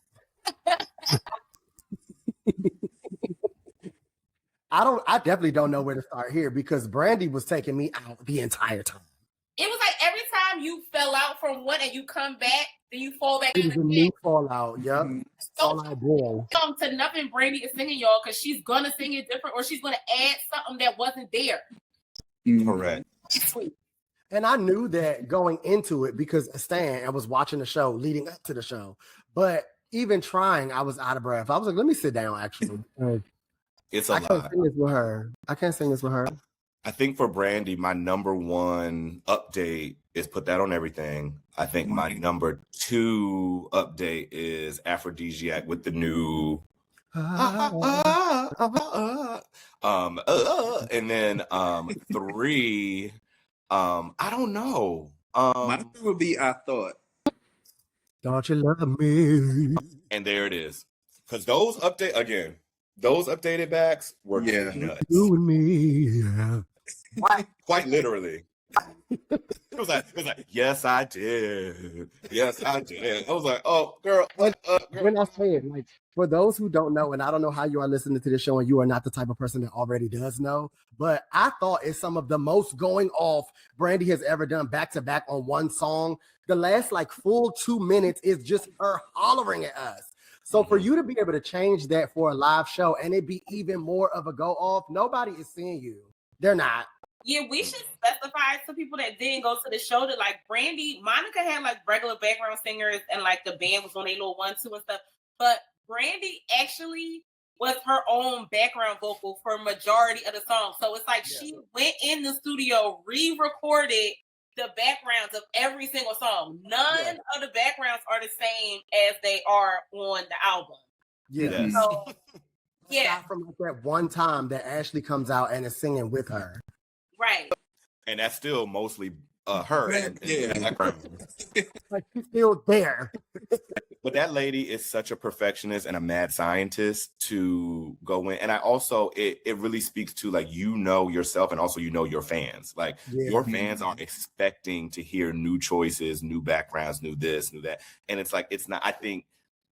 I definitely don't know where to start here because Brandy was taking me out the entire time. It was like every time you fell out from one and you come back, then you fall back It in was a again. new fallout. Yep. Fallout boy. To nothing Brandy is singing, y'all, because she's gonna sing it different or she's gonna add something that wasn't there. Correct. Sweet. And I knew that going into it because I was watching the show leading up to the show. But even trying, I was out of breath. I was like, let me sit down, actually. It's a I lot. can't sing this with her. I can't sing this with her. I think for Brandy, my number one update is put that on everything. I think my number two update is Aphrodisiac with the new and then three, I don't know. My number would be I Thought. Don't you love me? And there it is. Because those updated backs were nuts. You and me. Quite literally. It was like, yes, I did. Yes, I did. I was like, oh, girl. When I say it, like, for those who don't know, and I don't know how you are listening to this show and you are not the type of person that already does know, but I thought it's some of the most going off Brandy has ever done back to back on one song. The last like full 2 minutes is just her hollering at us. So for you to be able to change that for a live show and it be even more of a go off, nobody is seeing you. They're not. Yeah, we should specify to people that didn't go to the show that like Brandy, Monica had like regular background singers and like the band was on a little 1-2 and stuff. But Brandy actually was her own background vocal for majority of the song. So it's like she went in the studio, re-recorded the backgrounds of every single song. None of the backgrounds are the same as they are on the album. Yeah. So, aside from like that one time that Ashley comes out and is singing with her. Right. And that's still mostly her. Like she's still there. But that lady is such a perfectionist and a mad scientist to go in. And I also, it really speaks to like, you know yourself and also, you know, your fans. Like your fans are expecting to hear new choices, new backgrounds, new this, new that. And it's like, it's not, I think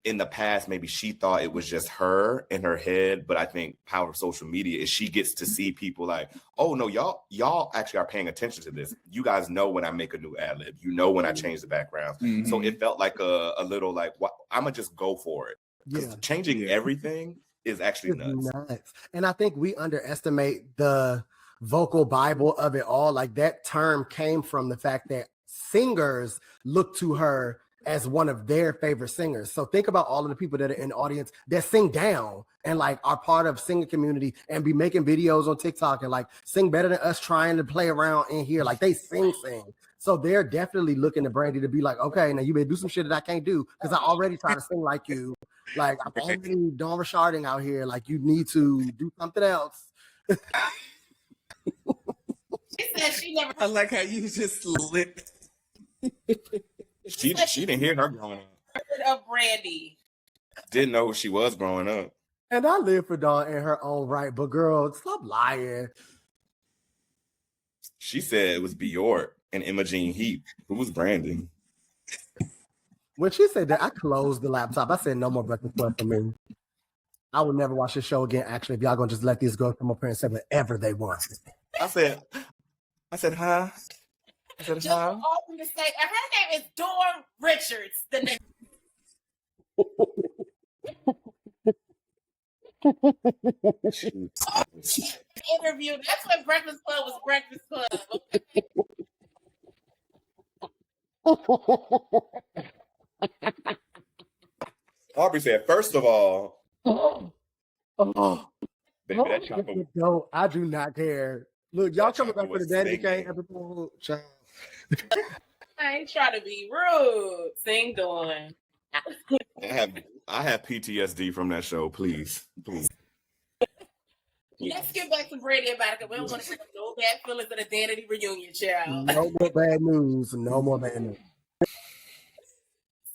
in the past, maybe she thought it was just her in her head. But I think power of social media is she gets to see people like, oh no, y'all actually are paying attention to this. You guys know when I make a new ad lib, you know when I change the background. Mm-hmm. So it felt like a little like, I'm gonna just go for it. Yeah. Changing everything is actually nuts. And I think we underestimate the vocal Bible of it all. Like that term came from the fact that singers look to her as one of their favorite singers. So think about all of the people that are in the audience that sing down and like are part of singing community and be making videos on TikTok and like sing better than us trying to play around in here. Like they sing. So they're definitely looking to Brandy to be like, okay, now you better do some shit that I can't do because I already try to sing like you. Like I'm already Dawn Richarding out here. Like you need to do something else. I like how you just lit. She didn't hear her growing up. Of Brandy. Didn't know who she was growing up. And I live for Dawn in her own right, but girl, stop lying. She said it was Bjork and Imogene Heap. Who was Brandy? When she said that, I closed the laptop. I said, no more Breakfast Club for me. I will never watch this show again, actually, if y'all gonna just let these girls come up here and say whatever they want. I said, huh? I said, Just huh? all from the state. And her name is Dawn Richards. The name. Interview. That's when Breakfast Club was Breakfast Club. Aubrey said, first of all, baby, that chopper. No, I do not care. Look, y'all coming back for the Danny Kane episode? I ain't trying to be rude. Sing Dawn. I have PTSD from that show. Please. Let's get back to Brandy and Monica. We don't want to bring up no bad feelings at a Danny reunion, child. No more bad news. No more bad news.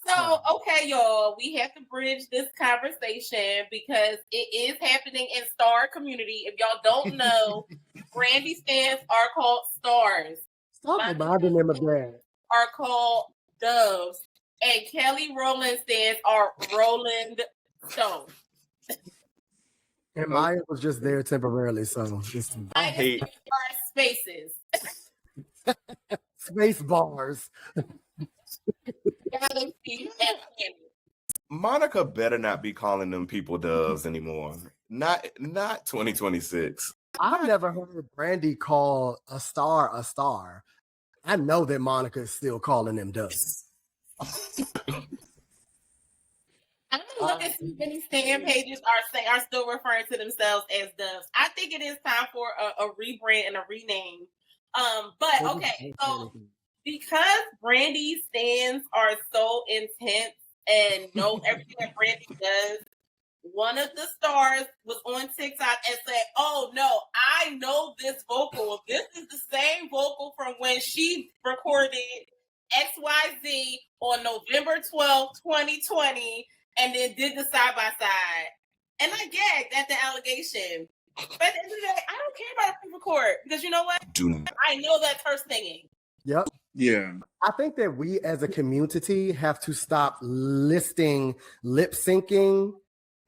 So, okay, y'all, we have to bridge this conversation because it is happening in Star community. If y'all don't know, Brandy stands are called stars. Stop reminding them of that. Are called doves. And Kelly Rowland stands are Roland Stone. And Maya was just there temporarily, so I hate our spaces. Space bars. Monica better not be calling them people doves anymore. Not 2026. I've never heard Brandy call a star a star. I know that Monica is still calling them doves. I'm gonna look at see if any stand pages are still referring to themselves as doves. I think it is time for a rebrand and a rename. But okay, so because Brandy stands are so intense and know everything that Brandy does, one of the stars was on TikTok and said, "Oh no, I know this vocal. This is the same vocal from when she recorded XYZ on November 12th, 2020, and then did the side by side." And I gagged at the allegation. But at the end of the day, I don't care about a pre-record because you know what? I know that's her singing. Yep. Yeah. I think that we as a community have to stop listing lip syncing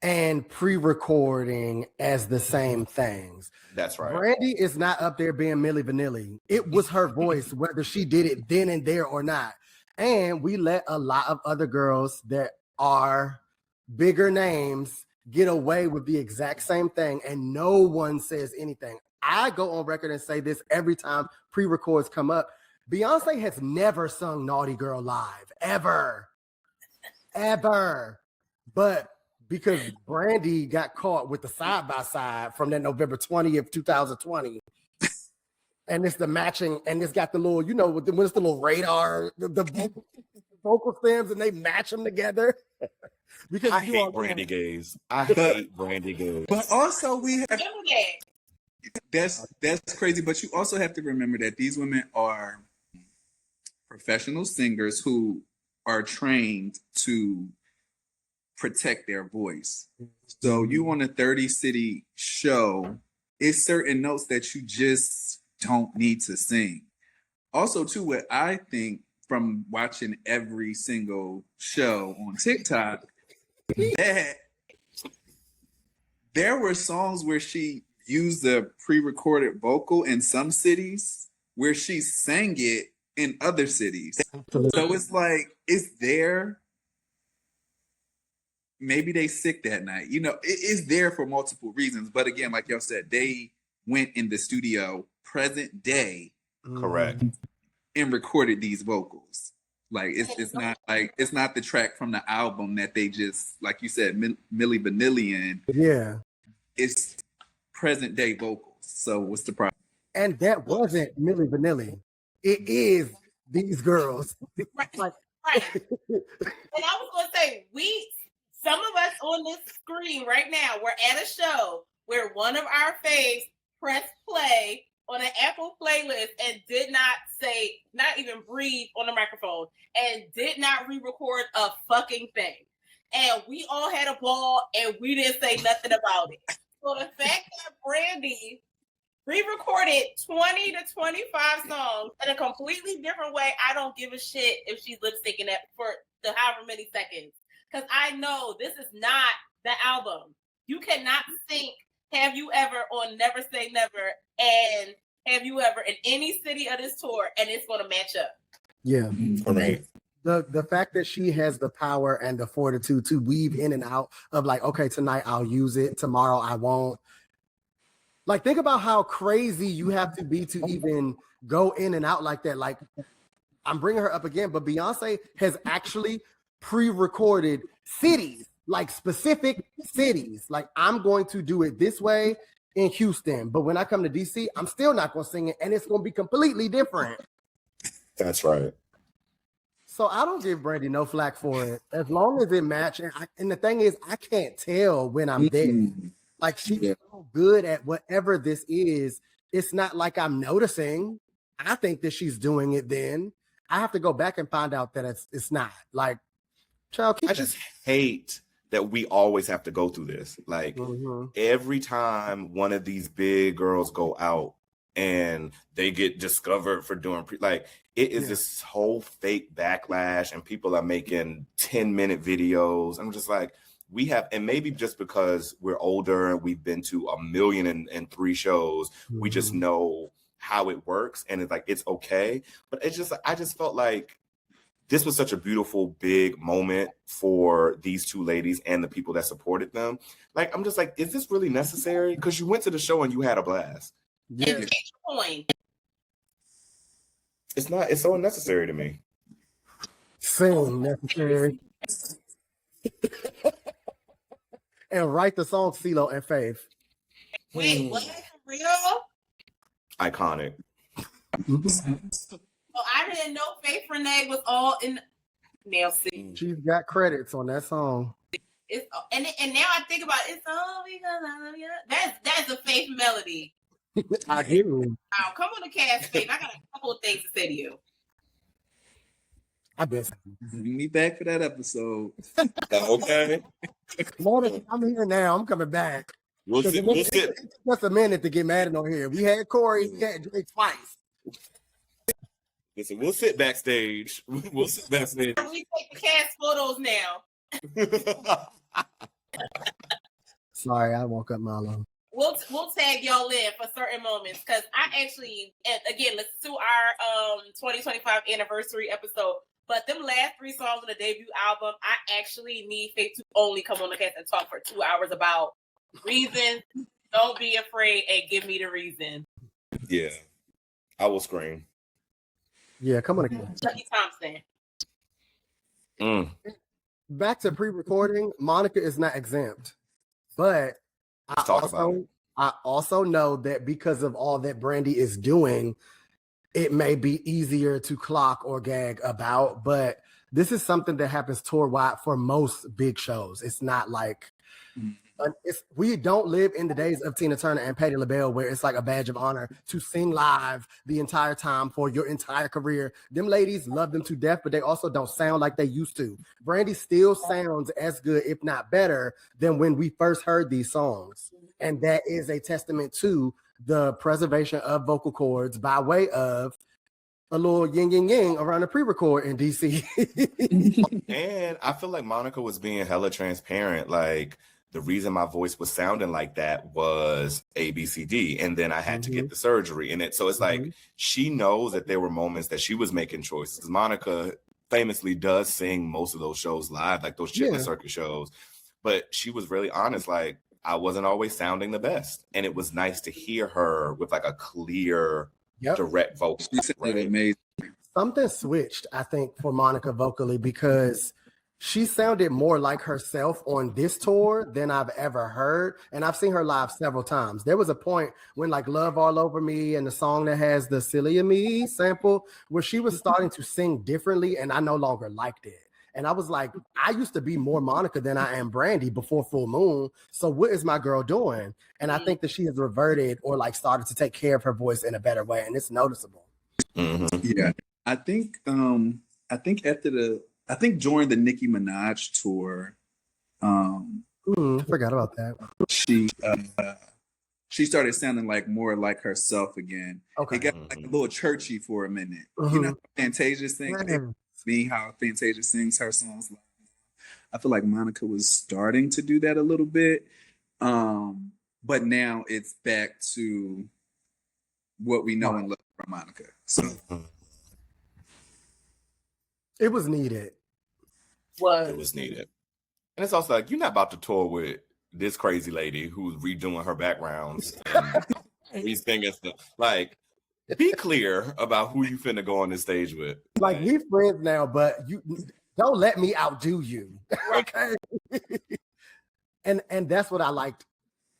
and pre-recording as the same things. That's right. Brandy is not up there being Milli Vanilli. It was her voice, whether she did it then and there or not. And we let a lot of other girls that are bigger names get away with the exact same thing, and no one says anything. I go on record and say this every time pre-records come up. Beyonce has never sung Naughty Girl live, ever. But because Brandy got caught with the side-by-side from that November 20th, 2020, and it's the matching, and it's got the little, you know, when it's the little radar, the vocal stems, and they match them together. Because I hate Brandy gays. I hate Brandy gays. But also we have that's crazy. But you also have to remember that these women are professional singers who are trained to protect their voice. So you on a 30-city show, it's certain notes that you just don't need to sing. Also, too, what I think from watching every single show on TikTok, that there were songs where she used the pre-recorded vocal in some cities where she sang it in other cities. So it's like, it's there. Maybe they sick that night. You know, it is there for multiple reasons. But again, like y'all said, they went in the studio present day. Correct. And recorded these vocals. Like it's not the track from the album that they just, like you said, Milli Vanilli in. Yeah. It's present day vocals. So what's the problem? And that wasn't Milli Vanilli. It is these girls. Right. And I was gonna say, some of us on this screen right now, we're at a show where one of our faves pressed play on an Apple playlist and did not even breathe on the microphone and did not re-record a fucking thing. and we all had a ball, and we didn't say nothing about it. So the fact that Brandy re-recorded 20 to 25 songs in a completely different way, I don't give a shit if she's lip-syncing that for the however many seconds. Because I know this is not the album. You cannot sync Have You Ever on Never Say Never and Have You Ever in any city of this tour, and it's going to match up. Yeah. All right. The fact that she has the power and the fortitude to weave in and out of like, okay, tonight I'll use it, tomorrow I won't. Like, think about how crazy you have to be to even go in and out like that. Like, I'm bringing her up again, but Beyonce has actually pre-recorded cities, like specific cities. Like, I'm going to do it this way in Houston, but when I come to DC, I'm still not going to sing it, and it's going to be completely different. That's right. So I don't give Brandy no flack for it, as long as it matches. And the thing is, I can't tell when I'm there. Like, she's so good at whatever this is. It's not like I'm noticing. I think that she's doing it then. I have to go back and find out that it's not. Like, child, I just hate that we always have to go through this. Like, every time one of these big girls go out and they get discovered for doing it is this whole fake backlash, and people are making 10-minute videos. I'm just like, we have, and maybe just because we're older and we've been to 1,000,003 shows, we just know how it works, and it's like, it's okay. But it's just, I just felt like this was such a beautiful, big moment for these two ladies and the people that supported them. Like, I'm just like, is this really necessary? Because you went to the show and you had a blast. Yeah. It's not, it's so unnecessary to me. Sing necessary. And write the song CeeLo and Faith. Wait, what? For real? Iconic. So I didn't know Faith Renee was all in Nelson. She's got credits on that song. It's and now I think about it, it's all because I love you. That's a Faith melody. I do. Wow, come on the cast, Faith. I got a couple of things to say to you. I bet. Bring me back for that episode. Okay. Lord, I'm here now. I'm coming back. We'll sit. It took us a minute to get Madden on here. We had Corey, we had Drake twice. Listen, we'll sit backstage. We'll sit backstage. We take the cast photos now. Sorry, I woke up Milo. We'll tag y'all in for certain moments, because I actually, again, listen to our 2025 anniversary episode. But them last 3 songs on the debut album, I actually need Faith to only come on the cast and talk for 2 hours about reasons. Don't be afraid and give me the reason. Yeah, I will scream. Yeah, come on again. Chucky Thompson. Back to pre-recording, Monica is not exempt. But I also know that because of all that Brandy is doing, it may be easier to clock or gag about, but this is something that happens tour-wide for most big shows. It's not like we don't live in the days of Tina Turner and Patti LaBelle where it's like a badge of honor to sing live the entire time for your entire career. Them ladies love them to death, but they also don't sound like they used to. Brandy still sounds as good, if not better, than when we first heard these songs. And that is a testament to the preservation of vocal cords by way of a little yin yin yang around the pre-record in DC. And I feel like Monica was being hella transparent. Like, the reason my voice was sounding like that was ABCD, and then I had to get the surgery in it. So it's like, she knows that there were moments that she was making choices. Monica famously does sing most of those shows live, like those Chitlin Circus shows. But she was really honest, like, I wasn't always sounding the best. And it was nice to hear her with like a clear, direct vocal. She sounded amazing. Something switched, I think, for Monica vocally, because she sounded more like herself on this tour than I've ever heard. And I've seen her live several times. There was a point when like Love All Over Me and the song that has the Silly of Me sample, where she was starting to sing differently, and I no longer liked it. And I was like, I used to be more Monica than I am Brandy before Full Moon. So what is my girl doing? And I think that she has reverted or like started to take care of her voice in a better way. And it's noticeable. Yeah. I think during the Nicki Minaj tour, I forgot about that. She started sounding like more like herself again. Okay. It got like a little churchy for a minute. Mm-hmm. You know, Fantasia sings. Me, how Fantasia sings her songs. I feel like Monica was starting to do that a little bit, but now it's back to what we know and love from Monica. So it was needed. It was needed. And it's also like, you're not about to tour with this crazy lady who's redoing her backgrounds and re-singing stuff. Like, be clear about who you finna go on this stage with. Like, we friends now, but you don't let me outdo you. Okay. And that's what I liked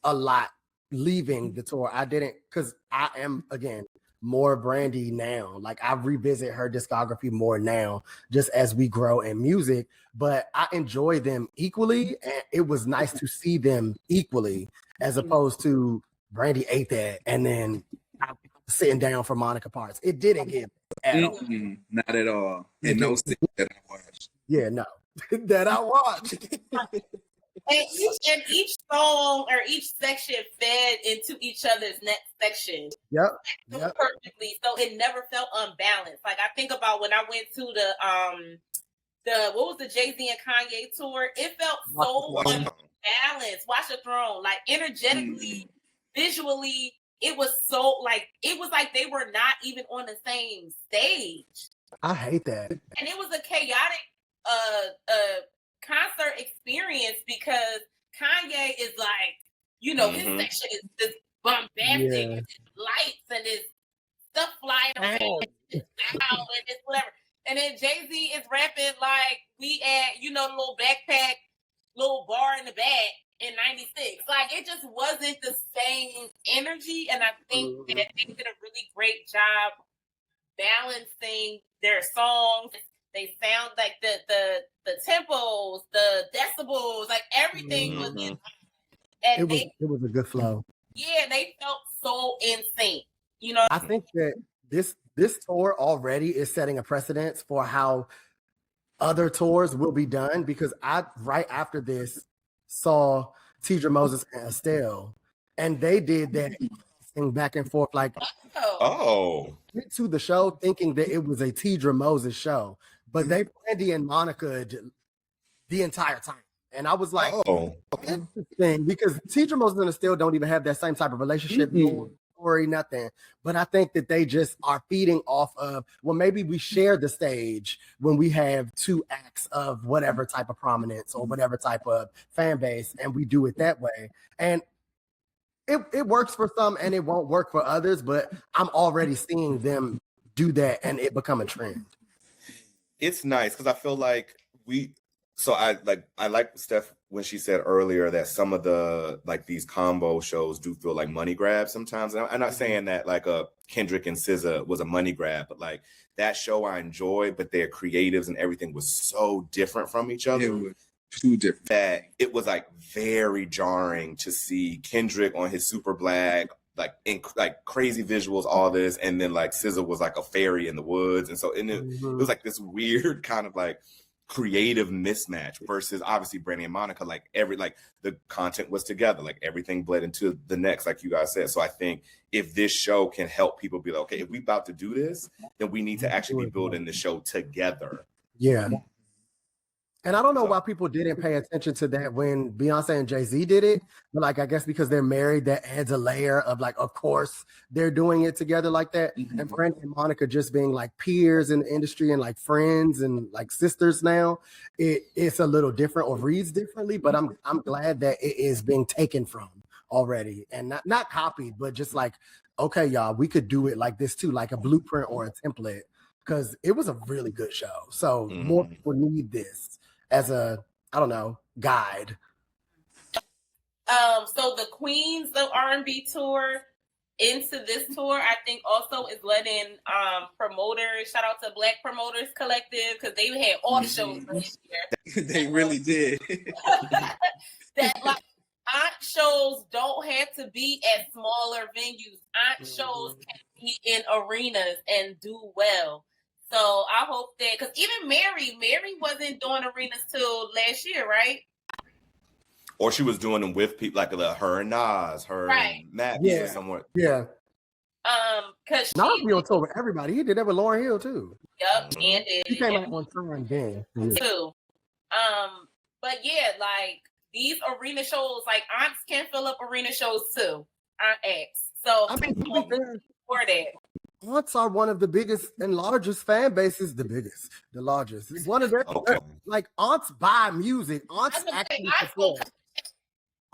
a lot leaving the tour. I didn't, because I am, again, more Brandy now. Like, I revisit her discography more now, just as we grow in music, but I enjoy them equally. And it was nice to see them equally, as opposed to Brandy ate that and then sitting down for Monica parts. It didn't give at all. Not at all. And no stick that I watched. Yeah, no. That I watched. And each song or each section fed into each other's next section. Yep. Perfectly. So it never felt unbalanced. Like, I think about when I went to the what was the Jay-Z and Kanye tour? It felt so unbalanced. Watch the Throne. Like, energetically, visually, it was so like they were not even on the same stage. I hate that. And it was a chaotic concert experience because Kanye is like, you know, his section is this bombastic with his lights and his stuff flying around and his sound and this whatever. And then Jay-Z is rapping like we at, you know, the little backpack, little bar in the back in 96. Like, it just wasn't the same energy. And I think that they did a really great job balancing their songs. They sound like the tempos, the decibels, like everything was in. And it was a good flow. Yeah, they felt so in sync. You know, I think that this tour already is setting a precedence for how other tours will be done, because I right after this saw Tidra Moses and Estelle, and they did that thing back and forth. Like, went to the show thinking that it was a Tidra Moses show, but they Brandy and Monica the entire time. And I was like, interesting, because Tidra Moses and Estelle don't even have that same type of relationship, story, nothing. But I think that they just are feeding off of, well, maybe we share the stage when we have two acts of whatever type of prominence or whatever type of fan base, and we do it that way. And it works for some and it won't work for others, but I'm already seeing them do that and it become a trend. It's nice because I feel like I like Steph when she said earlier that some of the like these combo shows do feel like money grabs sometimes. And I'm not saying that like a Kendrick and SZA was a money grab, but like that show I enjoyed, but their creatives and everything was so different from each other. It was too different. That it was like very jarring to see Kendrick on his super black, like crazy visuals, all this, and then like SZA was like a fairy in the woods, and so it was like this weird kind of like creative mismatch versus obviously Brandy and Monica, like the content was together, like everything bled into the next, like you guys said. So I think if this show can help people be like, okay, if we about to do this, then we need to actually be building the show together. Yeah. And I don't know why people didn't pay attention to that when Beyonce and Jay-Z did it. But like, I guess because they're married, that adds a layer of like, of course, they're doing it together like that. And Brandy and Monica just being like peers in the industry and like friends and like sisters now, it's a little different or reads differently. But I'm glad that it is being taken from already and not copied, but just like, okay, y'all, we could do it like this too, like a blueprint or a template, because it was a really good show. So more people need this as a, I don't know, guide. So the Queens of R&B tour into this tour, I think also is letting promoters, shout out to Black Promoters Collective, because they had all the shows last year. They really did. That like aunt shows don't have to be at smaller venues. Aunt shows can be in arenas and do well. So I hope that, because even Mary wasn't doing arenas till last year, right? Or she was doing them with people like her and Nas, her Right. and Matt, Yeah. somewhere. Yeah. Because Nas be on tour with everybody. He did that with Lauryn Hill too. Yep, and He came out on time then. Yeah. too. But yeah, like these arena shows, like aunts can fill up arena shows too. Aunt X. So I mean, for that. aunts are one of the biggest and largest fan bases. The largest. It's one of their like aunts buy music. Aunts actually support.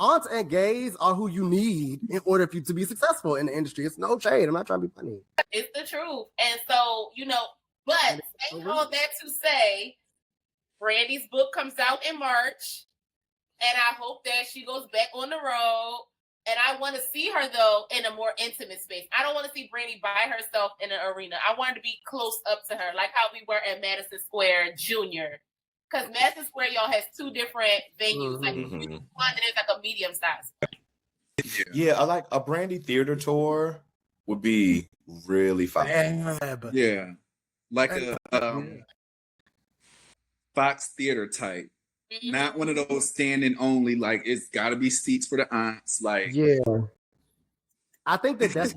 Aunts and gays are who you need in order for you to be successful in the industry. It's no shade. I'm not trying to be funny. It's the truth. And so, but saying all that to say, Brandy's book comes out in March, and I hope that she goes back on the road. And I want to see her, though, in a more intimate space. I don't want to see Brandy by herself in an arena. I want her to be close up to her, like how we were at Madison Square Junior. Because Madison Square, y'all, has two different venues. Like, one that is like a medium size. Yeah, I like a Brandy theater tour would be really fun. Yeah. Like a Fox Theater type. Mm-hmm. Not one of those standing only, like it's got to be seats for the aunts. Like, yeah, I think that's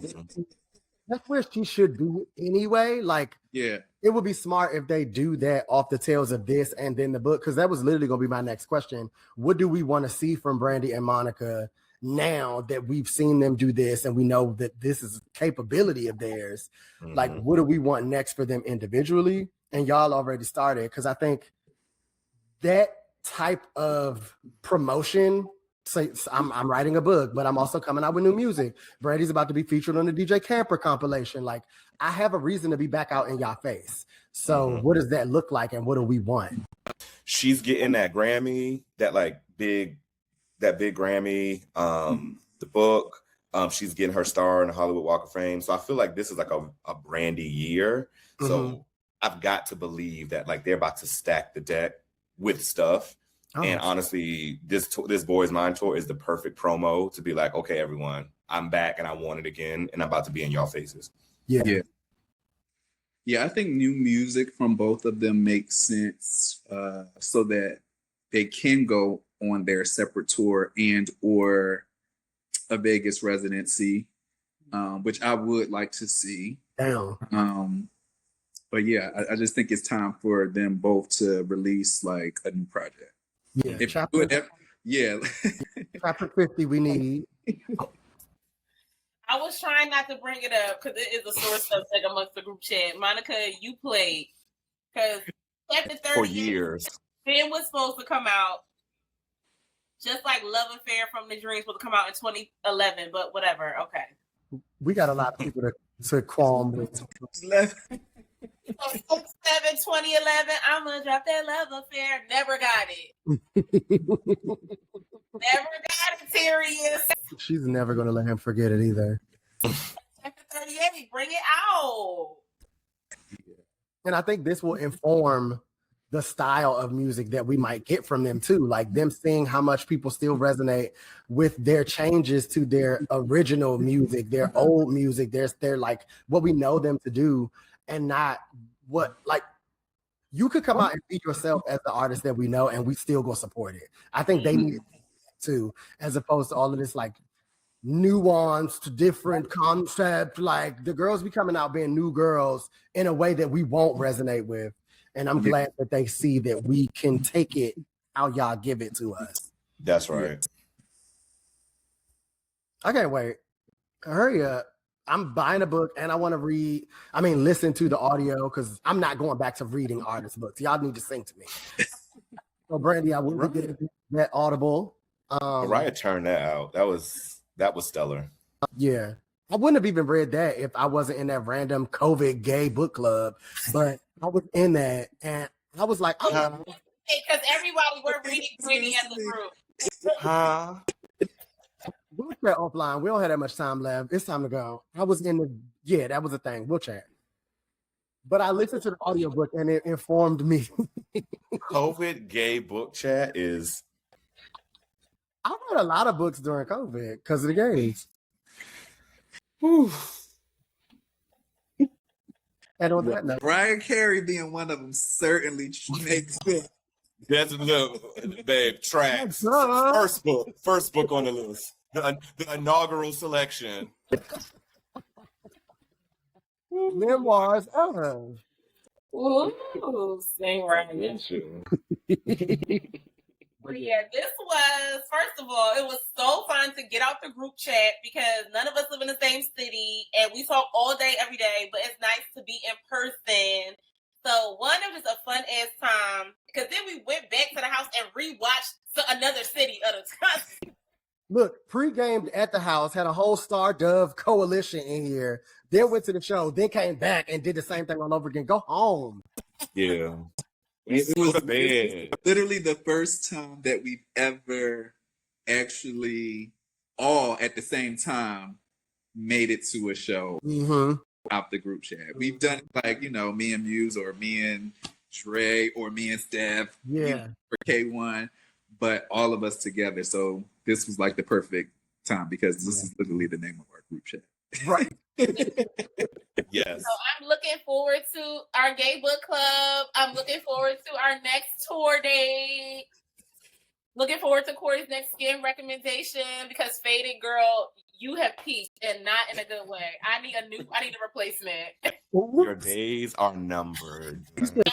where she should be anyway. Like, yeah, it would be smart if they do that off the tails of this and then the book, because that was literally going to be my next question. What do we want to see from Brandy and Monica now that we've seen them do this and we know that this is a capability of theirs? Like, what do we want next for them individually? And y'all already started, because I think that type of promotion. So I'm writing a book, but I'm also coming out with new music. Brandy's about to be featured on the DJ Camper compilation. Like, I have a reason to be back out in y'all face. So what does that look like, and what do we want? She's getting that Grammy, that big Grammy, the book. She's getting her star in the Hollywood Walk of Fame. So I feel like this is like a Brandy year. So I've got to believe that like they're about to stack the deck with stuff. And honestly, this Boys Mind tour is the perfect promo to be like, okay, everyone, I'm back and I want it again, and I'm about to be in y'all faces. Yeah, I think new music from both of them makes sense, so that they can go on their separate tour and or a Vegas residency, which I would like to see. But yeah, I just think it's time for them both to release like a new project. Yeah, chapter 50 we need. I was trying not to bring it up because it is a sore subject amongst the group chat. Monica, you played because chapter 30 for years. Ben was supposed to come out just like Love Affair from the Dreams was to come out in 2011, but whatever. Okay, we got a lot of people to qualm with. 6/7/2011, I'm gonna drop that Love Affair. Never got it. Never got it, serious. She's never gonna let him forget it either. Chapter 38, bring it out. And I think this will inform the style of music that we might get from them too. Like them seeing how much people still resonate with their changes to their original music, their old music, their like what we know them to do. And not what, like, you could come out and be yourself as the artist that we know, and we still go support it. I think they need it too, as opposed to all of this like nuanced, different concept. Like the girls be coming out being new girls in a way that we won't resonate with. And I'm glad that they see that we can take it how y'all give it to us. That's right. I can't wait. Hurry up. I'm buying a book and I want to listen to the audio because I'm not going back to reading artists' books. Y'all need to sing to me. So Brandy, I will be getting that Audible. Mariah turned that out. That was stellar. Yeah. I wouldn't have even read that if I wasn't in that random COVID gay book club, but I was in that and I was like, because everybody were reading Brandy as a group. We'll chat offline. We don't have that much time left. It's time to go. I was in that was a thing. We'll chat. But I listened to the audiobook and it informed me. COVID gay book chat is. I read a lot of books during COVID because of the gays. And on that note, Mariah Carey being one of them certainly makes sense. That's look, babe. Tracks. Duh. First book on the list. The inaugural selection. Memoirs. Ooh, sing right. But yeah, this was, first of all, it was so fun to get out the group chat because none of us live in the same city and we talk all day, every day, but it's nice to be in person. So one, it was just a fun ass time because then we went back to the house and rewatched another city of the time. Look, pre-gamed at the house, had a whole Star Dove coalition in here, then went to the show, then came back and did the same thing all over again. Go home. Yeah. It was bad. literally the first time that we've ever actually all at the same time made it to a show out the group chat. We've done it like, me and Muse or me and Dre or me and Steph. Yeah. For K1, but all of us together. So this was like the perfect time because this is literally the name of our group chat. Right. Yes. So I'm looking forward to our gay book club. I'm looking forward to our next tour date. Looking forward to Corey's next skin recommendation because Faded Girl, you have peaked and not in a good way. I need a replacement. Your days are numbered. You said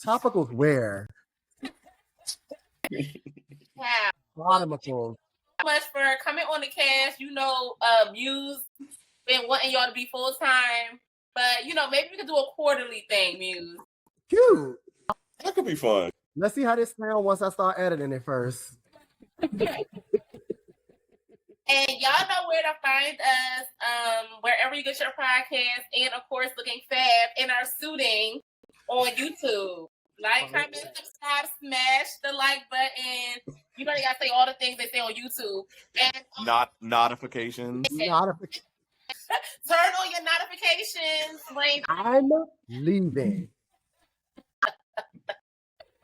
topicals where? Yeah. Bottomicals. So much for coming on the cast. Muse been wanting y'all to be full time, but maybe we could do a quarterly thing, Muse. Cute. That could be fun. Let's see how this sounds once I start editing it first. And y'all know where to find us, wherever you get your podcast, and of course, Looking Fab in our suiting on YouTube. Like, comment, subscribe, smash the like button. You know they gotta say all the things they say on YouTube. And Notifications. turn on your notifications. Like, I'm leaving.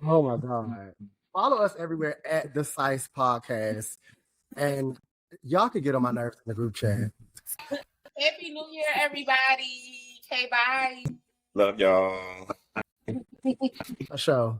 Oh my God. Follow us everywhere at the Psyce Podcast. And y'all can get on my nerves in the group chat. Happy New Year, everybody. Okay, bye. Love y'all. A show.